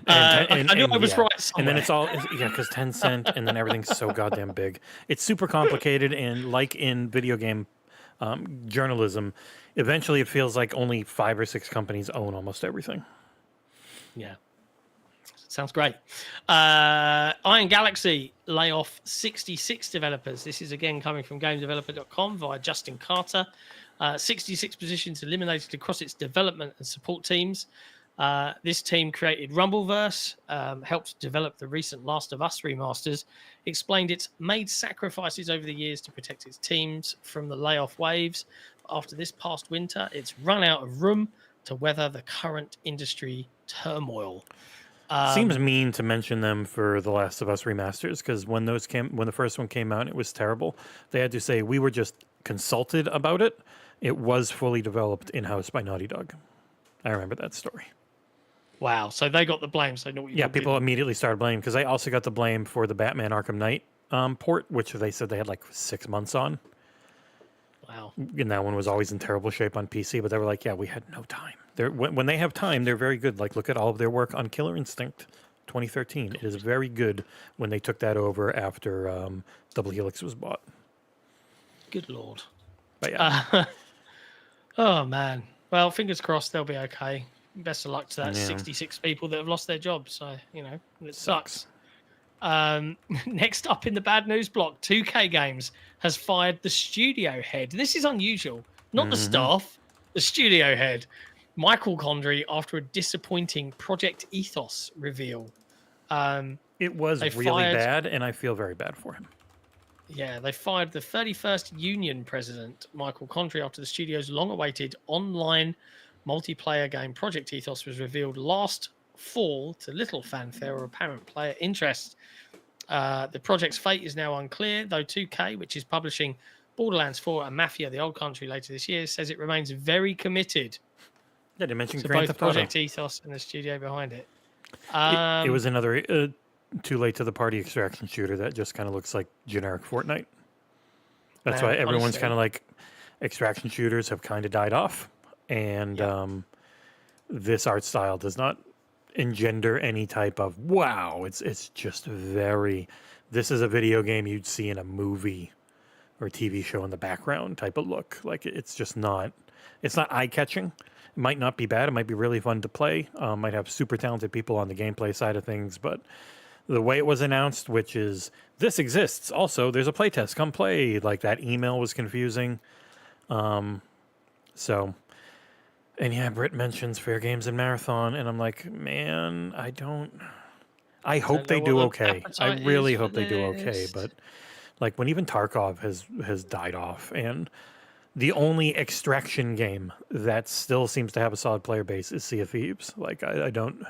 And I knew I was right somewhere. And then it's all, because Tencent, and then everything's so goddamn big. It's super complicated, and like in video game journalism, eventually it feels like only 5 or 6 companies own almost everything. Yeah. Sounds great. Iron Galaxy lay off 66 developers. This is again coming from GameDeveloper.com via Justin Carter. 66 positions eliminated across its development and support teams. This team created Rumbleverse, helped develop the recent Last of Us remasters, explained it's made sacrifices over the years to protect its teams from the layoff waves. After this past winter, it's run out of room to weather the current industry turmoil. Seems mean to mention them for the Last of Us remasters, because when the first one came out, it was terrible. They had to say we were just consulted about it. It was fully developed in-house by Naughty Dog. I remember that story. Wow, so they got the blame. So people immediately started blaming, because they also got the blame for the Batman Arkham Knight port, which they said they had like 6 months on. Wow. And that one was always in terrible shape on PC, but they were like, yeah, we had no time. When they have time, they're very good. Like, look at all of their work on Killer Instinct 2013. It is very good when they took that over after Double Helix was bought. Good Lord. But yeah. Oh, man. Well, fingers crossed they'll be okay. Best of luck to that 66 people that have lost their jobs. So, it sucks. Next up in the bad news block, 2K Games has fired the studio head. This is unusual. Not the staff, the studio head. Michael Condrey, after a disappointing Project Ethos reveal. It was really bad, and I feel very bad for him. Yeah, they fired the 31st Union president, Michael Condrey, after the studio's long-awaited online multiplayer game Project Ethos was revealed last fall to little fanfare or apparent player interest. The project's fate is now unclear, though 2K, which is publishing Borderlands 4 and Mafia: The Old Country later this year, says it remains very committed to both Project Ethos and the studio behind it. It was another too late to the party extraction shooter that just kind of looks like generic Fortnite. That's why everyone's kind of like, extraction shooters have kind of died off, and this art style does not engender any type of wow. It's just very, this is a video game you'd see in a movie or TV show in the background type of look. Like, it's just not, it's not eye-catching. It might not be bad. It might be really fun to play. Might have super talented people on the gameplay side of things, but the way it was announced, which is, this exists. Also, there's a playtest. Come play. Like, that email was confusing. So, and yeah, Britt mentions Fair Games and Marathon, and I'm like, man, I hope they do okay. I really hope they do okay, but like, when even Tarkov has died off, and the only extraction game that still seems to have a solid player base is Sea of Thieves. Like, I don't.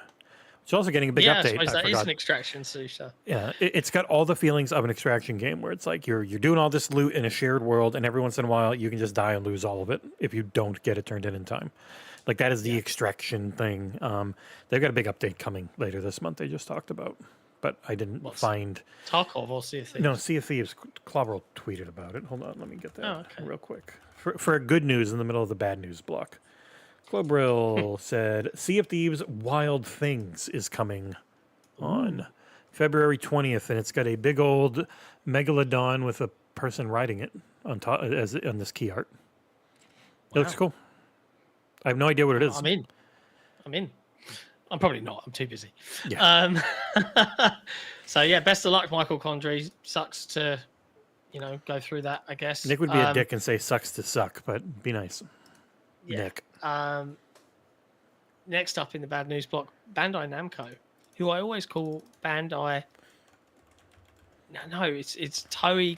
It's also getting a big update. I suppose that is an extraction shooter. Yeah, it's got all the feelings of an extraction game, where it's like you're doing all this loot in a shared world, and every once in a while you can just die and lose all of it if you don't get it turned in time. Like, that is the extraction thing. They've got a big update coming later this month. They just talked about, but I didn't find Tarkov or Sea of Thieves. No, Sea of Thieves. Clobberl tweeted about it. Hold on, let me get that real quick. For good news in the middle of the bad news block. Clobberl said, Sea of Thieves Wild Things is coming on February 20th, and it's got a big old megalodon with a person riding it on top on this key art. It looks cool. I have no idea what it is. I'm in. I'm probably not. I'm too busy. Yeah. So yeah, best of luck, Michael Condrey. Sucks to, go through that, I guess. Nick would be a dick and say sucks to suck, but be nice. Yeah. Nick. Next up in the bad news block, Bandai Namco, who I always call Bandai. No, it's Toei.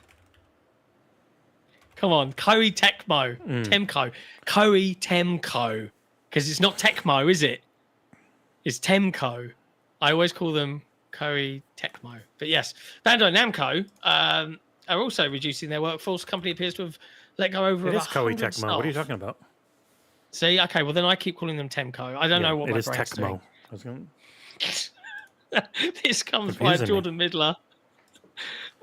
Come on, Koei Tecmo, Temco, Koei Temco, because it's not Tecmo, is it? It's Temco. I always call them Koei Tecmo, but yes, Bandai Namco are also reducing their workforce. Company appears to have let go over. It is Koei Tecmo. Staff. What are you talking about? See, okay, well then I keep calling them Temco. I don't know what my brain's doing. This comes by Jordan Midler,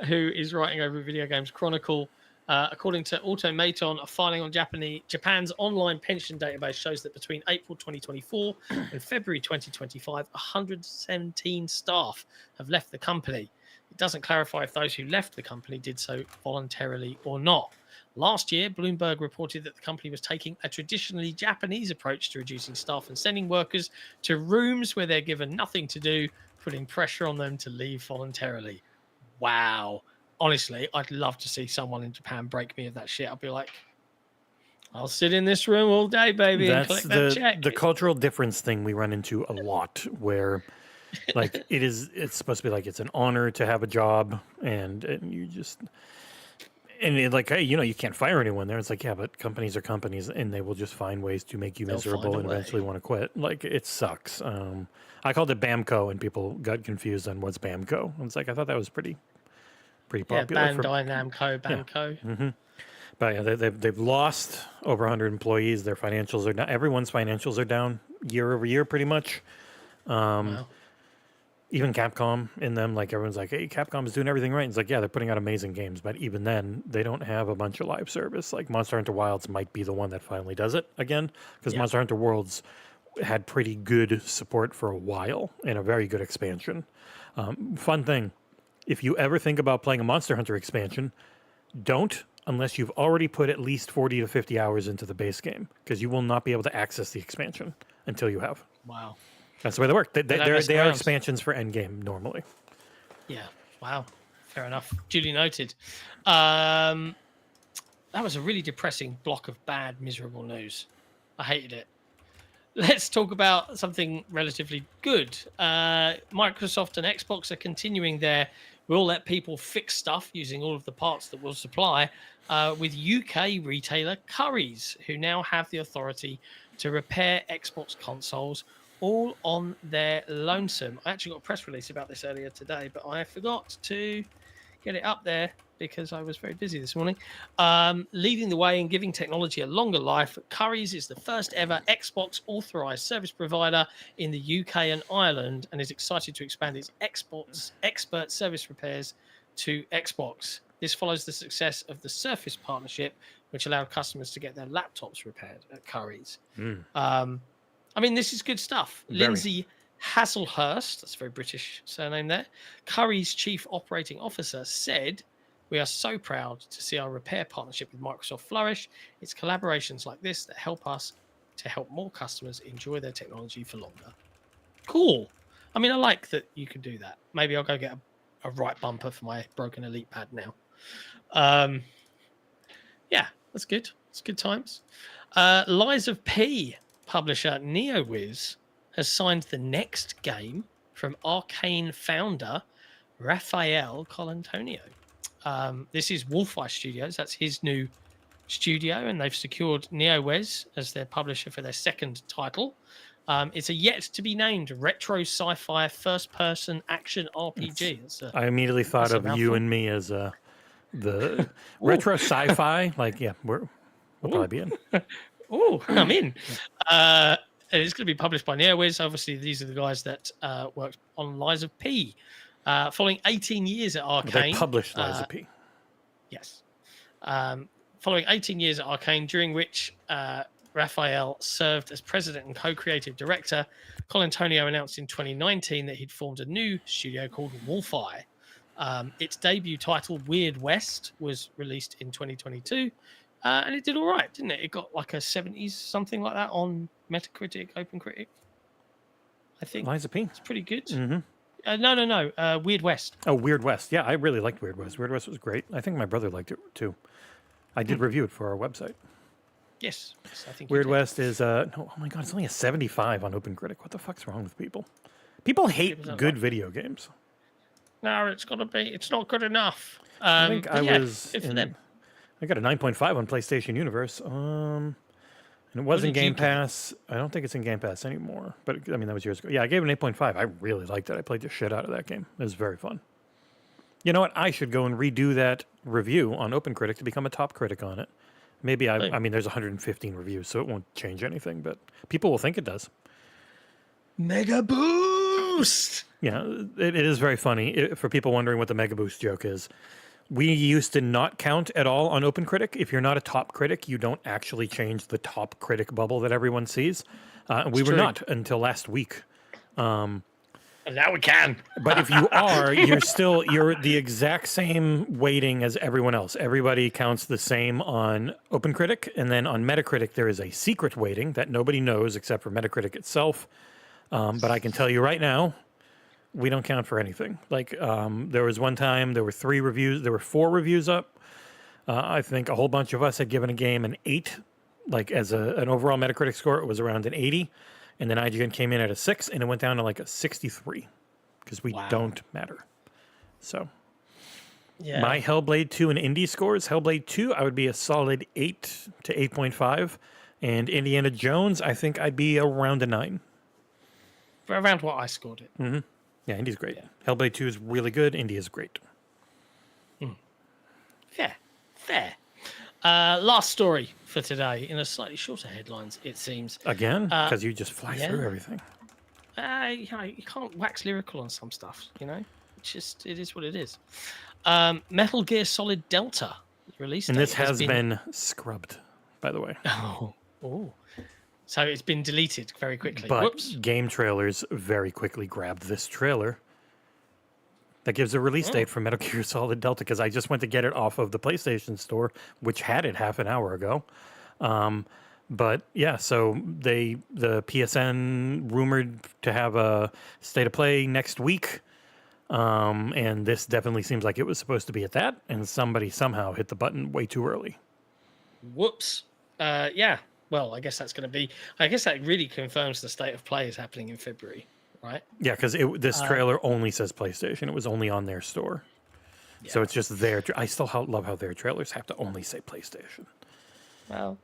who is writing over Video Games Chronicle. According to Automaton, a filing on Japan's online pension database shows that between April 2024 and February 2025, 117 staff have left the company. It doesn't clarify if those who left the company did so voluntarily or not. Last year, Bloomberg reported that the company was taking a traditionally Japanese approach to reducing staff and sending workers to rooms where they're given nothing to do, putting pressure on them to leave voluntarily. Wow. Honestly, I'd love to see someone in Japan break me of that shit. I'll be like, I'll sit in this room all day, baby, and collect that check. The cultural difference thing we run into a lot, where like it's supposed to be like it's an honor to have a job, and you just you can't fire anyone there. It's like, yeah, but companies are companies, and they will just find ways to make you miserable and eventually want to quit. Like, it sucks. I called it BAMCO, and people got confused on what's BAMCO. And it's like, I thought that was pretty popular. Yeah, Bandai Namco, BAMCO. Yeah. Mm-hmm. But yeah, they've lost over 100 employees. Their financials are down. Everyone's financials are down year over year, pretty much. Wow. Even Capcom in them, like everyone's like, hey, Capcom is doing everything right. It's like, yeah, they're putting out amazing games, but even then, they don't have a bunch of live service. Like Monster Hunter Wilds might be the one that finally does it again, because Monster Hunter Worlds had pretty good support for a while and a very good expansion. Fun thing, if you ever think about playing a Monster Hunter expansion, don't unless you've already put at least 40 to 50 hours into the base game, because you will not be able to access the expansion until you have. Wow. That's the way they work. They are expansions for endgame normally. Yeah. Wow. Fair enough. Duly noted. That was a really depressing block of bad, miserable news. I hated it. Let's talk about something relatively good. Microsoft and Xbox are continuing their we'll let people fix stuff using all of the parts that we'll supply with UK retailer Currys, who now have the authority to repair Xbox consoles all on their lonesome. I actually got a press release about this earlier today, but I forgot to get it up there because I was very busy this morning. Leading the way in giving technology a longer life, Currys is the first ever Xbox authorized service provider in the UK and Ireland, and is excited to expand its Xbox expert service repairs to Xbox. This follows the success of the Surface partnership, which allowed customers to get their laptops repaired at Currys. I mean, this is good stuff. Very. Lindsay Hasselhurst, that's a very British surname there, Currys' chief operating officer, said, "We are so proud to see our repair partnership with Microsoft flourish. It's collaborations like this that help us to help more customers enjoy their technology for longer." Cool. I mean, I like that you can do that. Maybe I'll go get a right bumper for my broken Elite pad now. Yeah, that's good. It's good times. Lies of P publisher Neowiz has signed the next game from Arcane founder Raphael Colantonio. This is WolfEye Studios. That's his new studio, and they've secured Neowiz as their publisher for their second title. It's a yet-to-be-named retro sci-fi first-person action RPG. I immediately thought of you and me as the retro sci-fi. Like, yeah, we'll probably be in. Oh, I'm in. And it's going to be published by Neowiz. Obviously, these are the guys that worked on Lies of P. Following 18 years at Arcane. They published Lies of P. Yes. Following 18 years at Arcane, during which Raphael served as president and co-creative director. Colantonio announced in 2019 that he'd formed a new studio called WolfEye. Its debut title, Weird West, was released in 2022, and it did all right, didn't it? It got like a 70s, something like that, on Metacritic, OpenCritic. I think Liza P. it's pretty good. Mm-hmm. No. Weird West. Oh, Weird West. Yeah, I really liked Weird West. Weird West was great. I think my brother liked it too. I did review it for our website. Yes, I think Weird you did. West is no, oh my god, it's only a 75 on OpenCritic. What the fuck's wrong with people? People hate People don't good like- video games. No, it's got to be. It's not good enough. I think but I yeah, was. good for in- them. I got a 9.5 on PlayStation Universe. And it was in did you Game give it? Pass. I don't think it's in Game Pass anymore. But I mean, that was years ago. Yeah, I gave it an 8.5. I really liked it. I played the shit out of that game. It was very fun. You know what? I should go and redo that review on OpenCritic to become a top critic on it. Maybe I mean, there's 115 reviews, so it won't change anything, but people will think it does. Mega boost. Yeah, it is very funny. For people wondering what the Mega Boost joke is, we used to not count at all on OpenCritic. If you're not a top critic, you don't actually change the top critic bubble that everyone sees. We were true. not until last week. And now we can. But if you are, you're the exact same weighting as everyone else. Everybody counts the same on OpenCritic, and then on Metacritic there is a secret weighting that nobody knows except for Metacritic itself. But I can tell you right now, we don't count for anything. Like there was one time there were 4 reviews up. I think a whole bunch of us had given a game an 8, like as an overall Metacritic score. It was around an 80. And then IGN came in at a 6, and it went down to like a 63 because we don't matter. So, Yeah. my Hellblade 2 and indie scores, Hellblade 2, I would be a solid 8 to 8.5. And Indiana Jones, I think I'd be around a 9. Around what I scored it. Yeah, indie's great. Hellblade 2 is really good. Indie is great. Fair. Last story for today in a slightly shorter headlines, it seems. Again? Because you just fly yeah. through everything. You can't wax lyrical on some stuff, you know? It is what it is. Metal Gear Solid Delta released. And this has been scrubbed, by the way. Oh. So it's been deleted very quickly. But Whoops. game trailers very quickly grabbed this trailer. That gives a release date for Metal Gear Solid Delta, because I just went to get it off of the PlayStation Store, which had it half an hour ago. But yeah, so the PSN rumored to have a state of play next week. And this definitely seems like it was supposed to be at that, and somebody somehow hit the button way too early. Whoops. Yeah. Well, I guess that's going to be. I guess that really confirms the state of play is happening in February, right? Yeah, because this trailer only says PlayStation. It was only on their store. So it's just their. I still love how their trailers have to only say PlayStation. Well,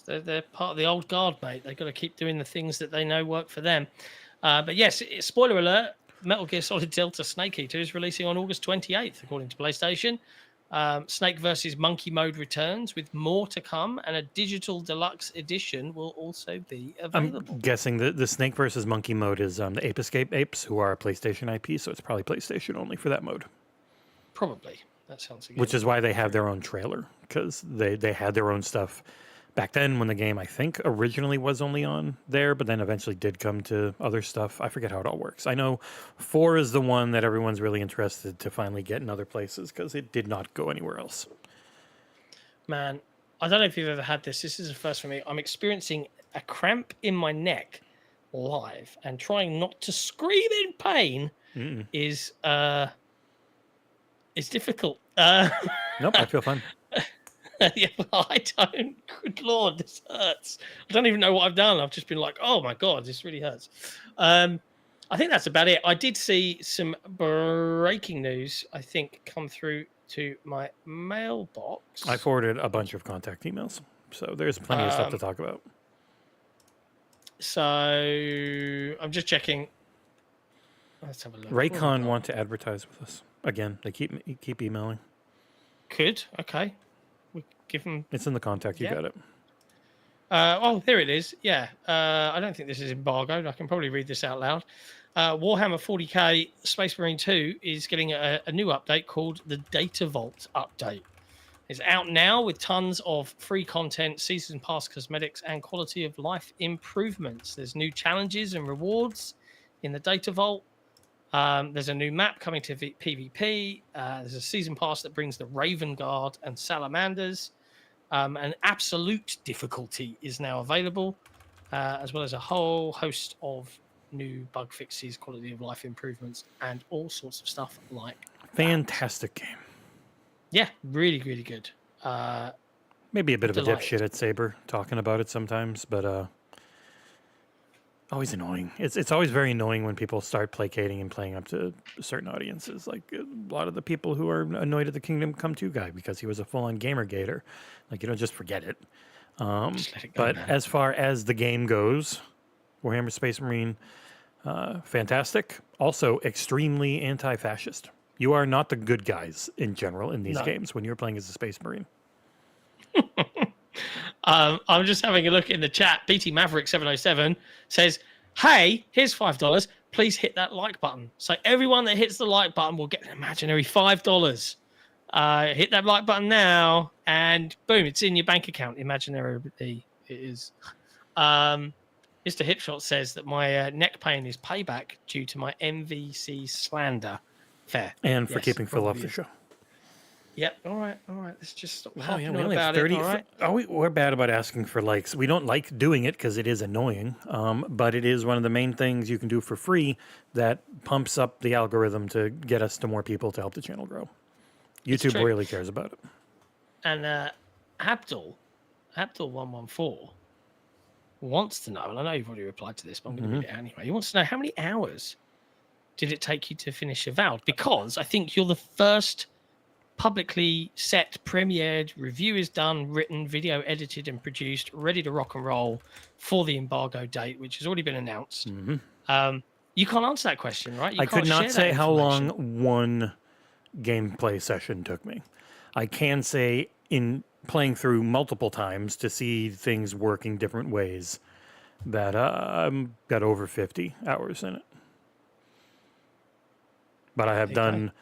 they're part of the old guard, mate. They've got to keep doing the things that they know work for them. But yes, spoiler alert: Metal Gear Solid Delta Snake Eater is releasing on August 28th, according to PlayStation. Snake vs. Monkey Mode returns with more to come, and a digital deluxe edition will also be available. I'm guessing the Snake versus Monkey mode is the Ape Escape apes, who are a PlayStation IP, so it's probably PlayStation only for that mode. Probably. That sounds good. Which is why they have their own trailer, because they had their own stuff back then when the game, I think, originally was only on there, but then eventually did come to other stuff. I forget how it all works. I know 4 is the one that everyone's really interested to finally get in other places, because it did not go anywhere else. Man, I don't know if you've ever had this. This is the first for me. I'm experiencing a cramp in my neck live, and trying not to scream in pain is difficult. Nope, I feel fine. Yeah, well, I don't. Good Lord, this hurts. I don't even know what I've done. I've just been like, oh my God, this really hurts. I think that's about it. I did see some breaking news, I think, come through to my mailbox. I forwarded a bunch of contact emails, so there's plenty of stuff to talk about. So I'm just checking. Let's have a look. Raycon want to advertise with us again. They keep emailing. Could okay. We give them. It's in the contact. You Yeah. got it. Oh, there it is. Yeah. I don't think this is embargoed. I can probably read this out loud. Warhammer 40K Space Marine 2 is getting a new update called the Data Vault update. It's out now with tons of free content, season pass cosmetics, and quality of life improvements. There's new challenges and rewards in the data vault. There's a new map coming to PvP. There's a season pass that brings the Raven Guard and Salamanders. An absolute difficulty is now available, as well as a whole host of new bug fixes, quality of life improvements, and all sorts of stuff like Fantastic game. Yeah, really, really good. Maybe a bit of a Delighted. dipshit at Saber talking about it sometimes, but always annoying. It's always very annoying when people start placating and playing up to certain audiences. Like a lot of the people who are annoyed at the Kingdom Come 2 guy because he was a full-on gamer gator. Like, you don't just forget it. Just let it go, But man. as far as the game goes, Warhammer Space Marine, fantastic. Also, extremely anti-fascist. You are not the good guys in general in these No. games when you're playing as a Space Marine. I'm just having a look in the chat. BT Maverick 707 says, "Hey, here's $5. Please hit that like button." So everyone that hits the like button will get an imaginary $5. Hit that like button now, and boom, it's in your bank account. Imaginary it is. Mr. Hipshot says that my neck pain is payback due to my MVC slander. Fair. And for Yes, keeping Phil off probably the is. show. Yep. All right. Let's just stop Wow, harping yeah, we on only have about 30. it. All right. We're bad about asking for likes. We don't like doing it because it is annoying, but it is one of the main things you can do for free that pumps up the algorithm to get us to more people to help the channel grow. YouTube true. really cares about it. And Abdul114 wants to know, and I know you've already replied to this, but I'm going to read it out anyway. He wants to know how many hours did it take you to finish Avowed? Because I think you're the first publicly set, premiered, review is done, written, video edited and produced, ready to rock and roll for the embargo date, which has already been announced. You can't answer that question, right? You I could can't not share say that how information. long one gameplay session took me. I can say in playing through multiple times to see things working different ways that I've got over 50 hours in it. But I have done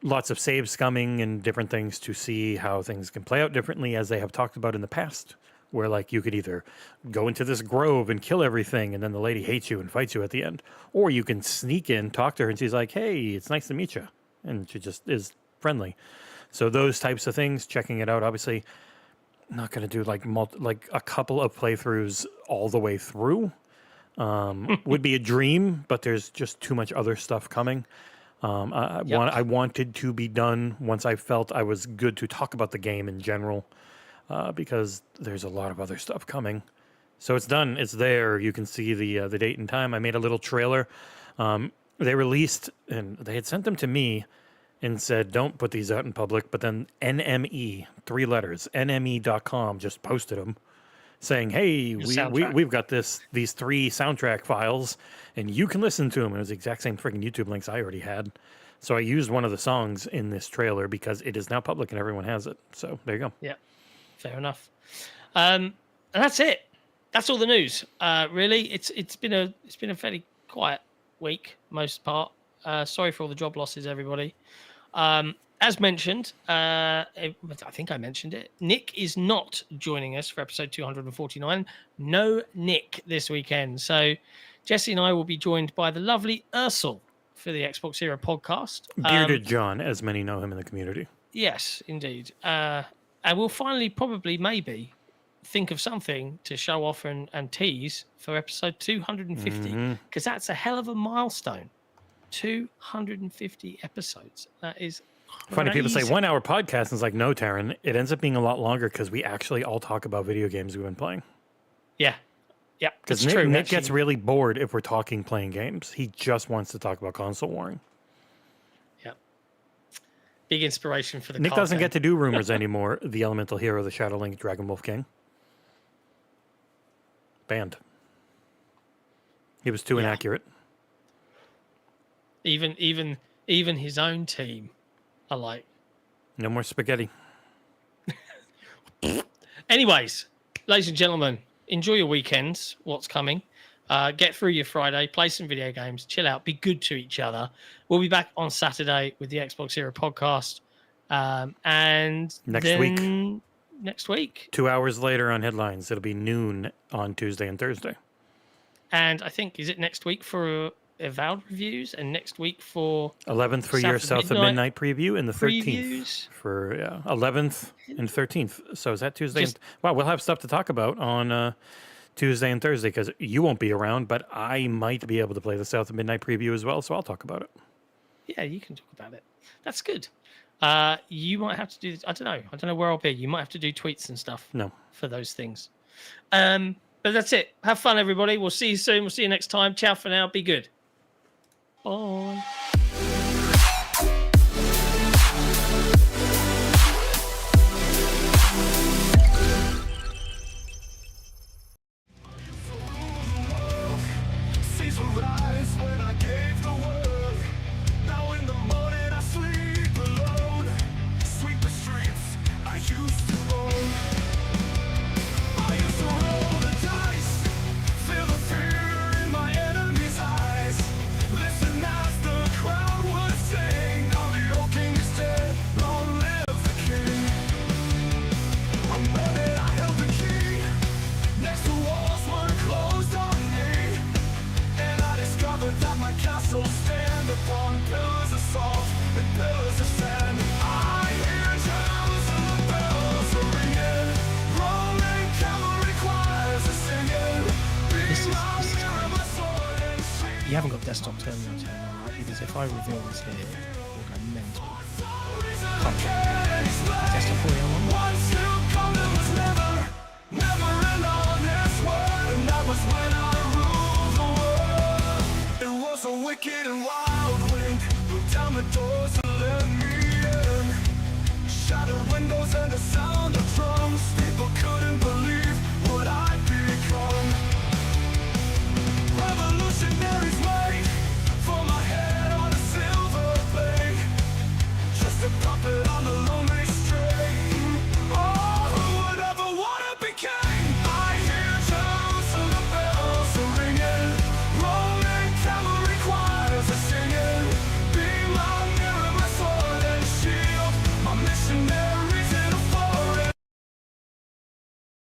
lots of save scumming and different things to see how things can play out differently, as they have talked about in the past, where like you could either go into this grove and kill everything and then the lady hates you and fights you at the end, or you can sneak in, talk to her, and she's like, "Hey, it's nice to meet you," and she just is friendly. So those types of things, checking it out. Obviously, not going to do like a couple of playthroughs all the way through. Would be a dream, but there's just too much other stuff coming. I wanted to be done once I felt I was good to talk about the game in general, because there's a lot of other stuff coming. So it's done. It's there. You can see the date and time. I made a little trailer. They released, and they had sent them to me and said, "Don't put these out in public." But then NME, 3 letters, NME.com just posted them, saying, "Hey, we've got these 3 soundtrack files, and you can listen to them." It was the exact same freaking YouTube links I already had. So I used one of the songs in this trailer because it is now public and everyone has it. So there you go. Yeah, fair enough. And that's it. That's all the news. Really, it's been a fairly quiet week, most part. Sorry for all the job losses, everybody. As mentioned, I think I mentioned it. Nick is not joining us for episode 249. No Nick this weekend. So Jesse and I will be joined by the lovely Ursel for the Xbox Era podcast. Bearded John, as many know him in the community. Yes, indeed. And we'll finally, probably, maybe, think of something to show off and tease for episode 250, because that's a hell of a milestone. 250 episodes. That is Funny, people say crazy. 1 hour podcast, and it's like, no, Taryn, it ends up being a lot longer because we actually all talk about video games we've been playing. Yeah. Yeah, Because that's true. Nick gets actually. really bored if we're talking playing games. He just wants to talk about console warring. Yeah. Big inspiration for the Nick card doesn't game. get to do rumors anymore. The Elemental Hero, the Shadow Link, Dragon Wolf King. Banned. He was too inaccurate. Even his own team are like. No more spaghetti. Anyways, ladies and gentlemen, enjoy your weekends. What's coming? Get through your Friday, play some video games, chill out, be good to each other. We'll be back on Saturday with the Xbox Era podcast. And next week, 2 hours later on headlines, it'll be noon on Tuesday and Thursday. and I think is it next week for Avowed reviews, and next week for 11th for your South of Midnight preview, and the 13th previews? for 11th and 13th. So is that Tuesday? Wow, we'll have stuff to talk about on Tuesday and Thursday because you won't be around, but I might be able to play the South of Midnight preview as well, so I'll talk about it. Yeah, you can talk about it. That's good. You might have to do. I don't know where I'll be. You might have to do tweets and stuff. No. For those things. But that's it. Have fun, everybody. We'll see you soon. We'll see you next time. Ciao for now. Be good. Bye. Seas will rise when I gave the word. Now in the morning I sleep alone. Sweep the streets I used to roam. I used to roll the dice, feel the fear in my enemy's eyes. Listen as the crowd would sing. Now the old king is dead, long live the king. One moment I held the key, next the walls were closed on me. And I discovered that my castle stand upon pillars of salt and pillars of sand. I hear drums and the bells are ringing, Roman cavalry choirs are singing. This is Beware my sword and shield. You haven't got desktop terminal turned on, right? Because if I reveal this here, we'll go mental. Desktop audio on.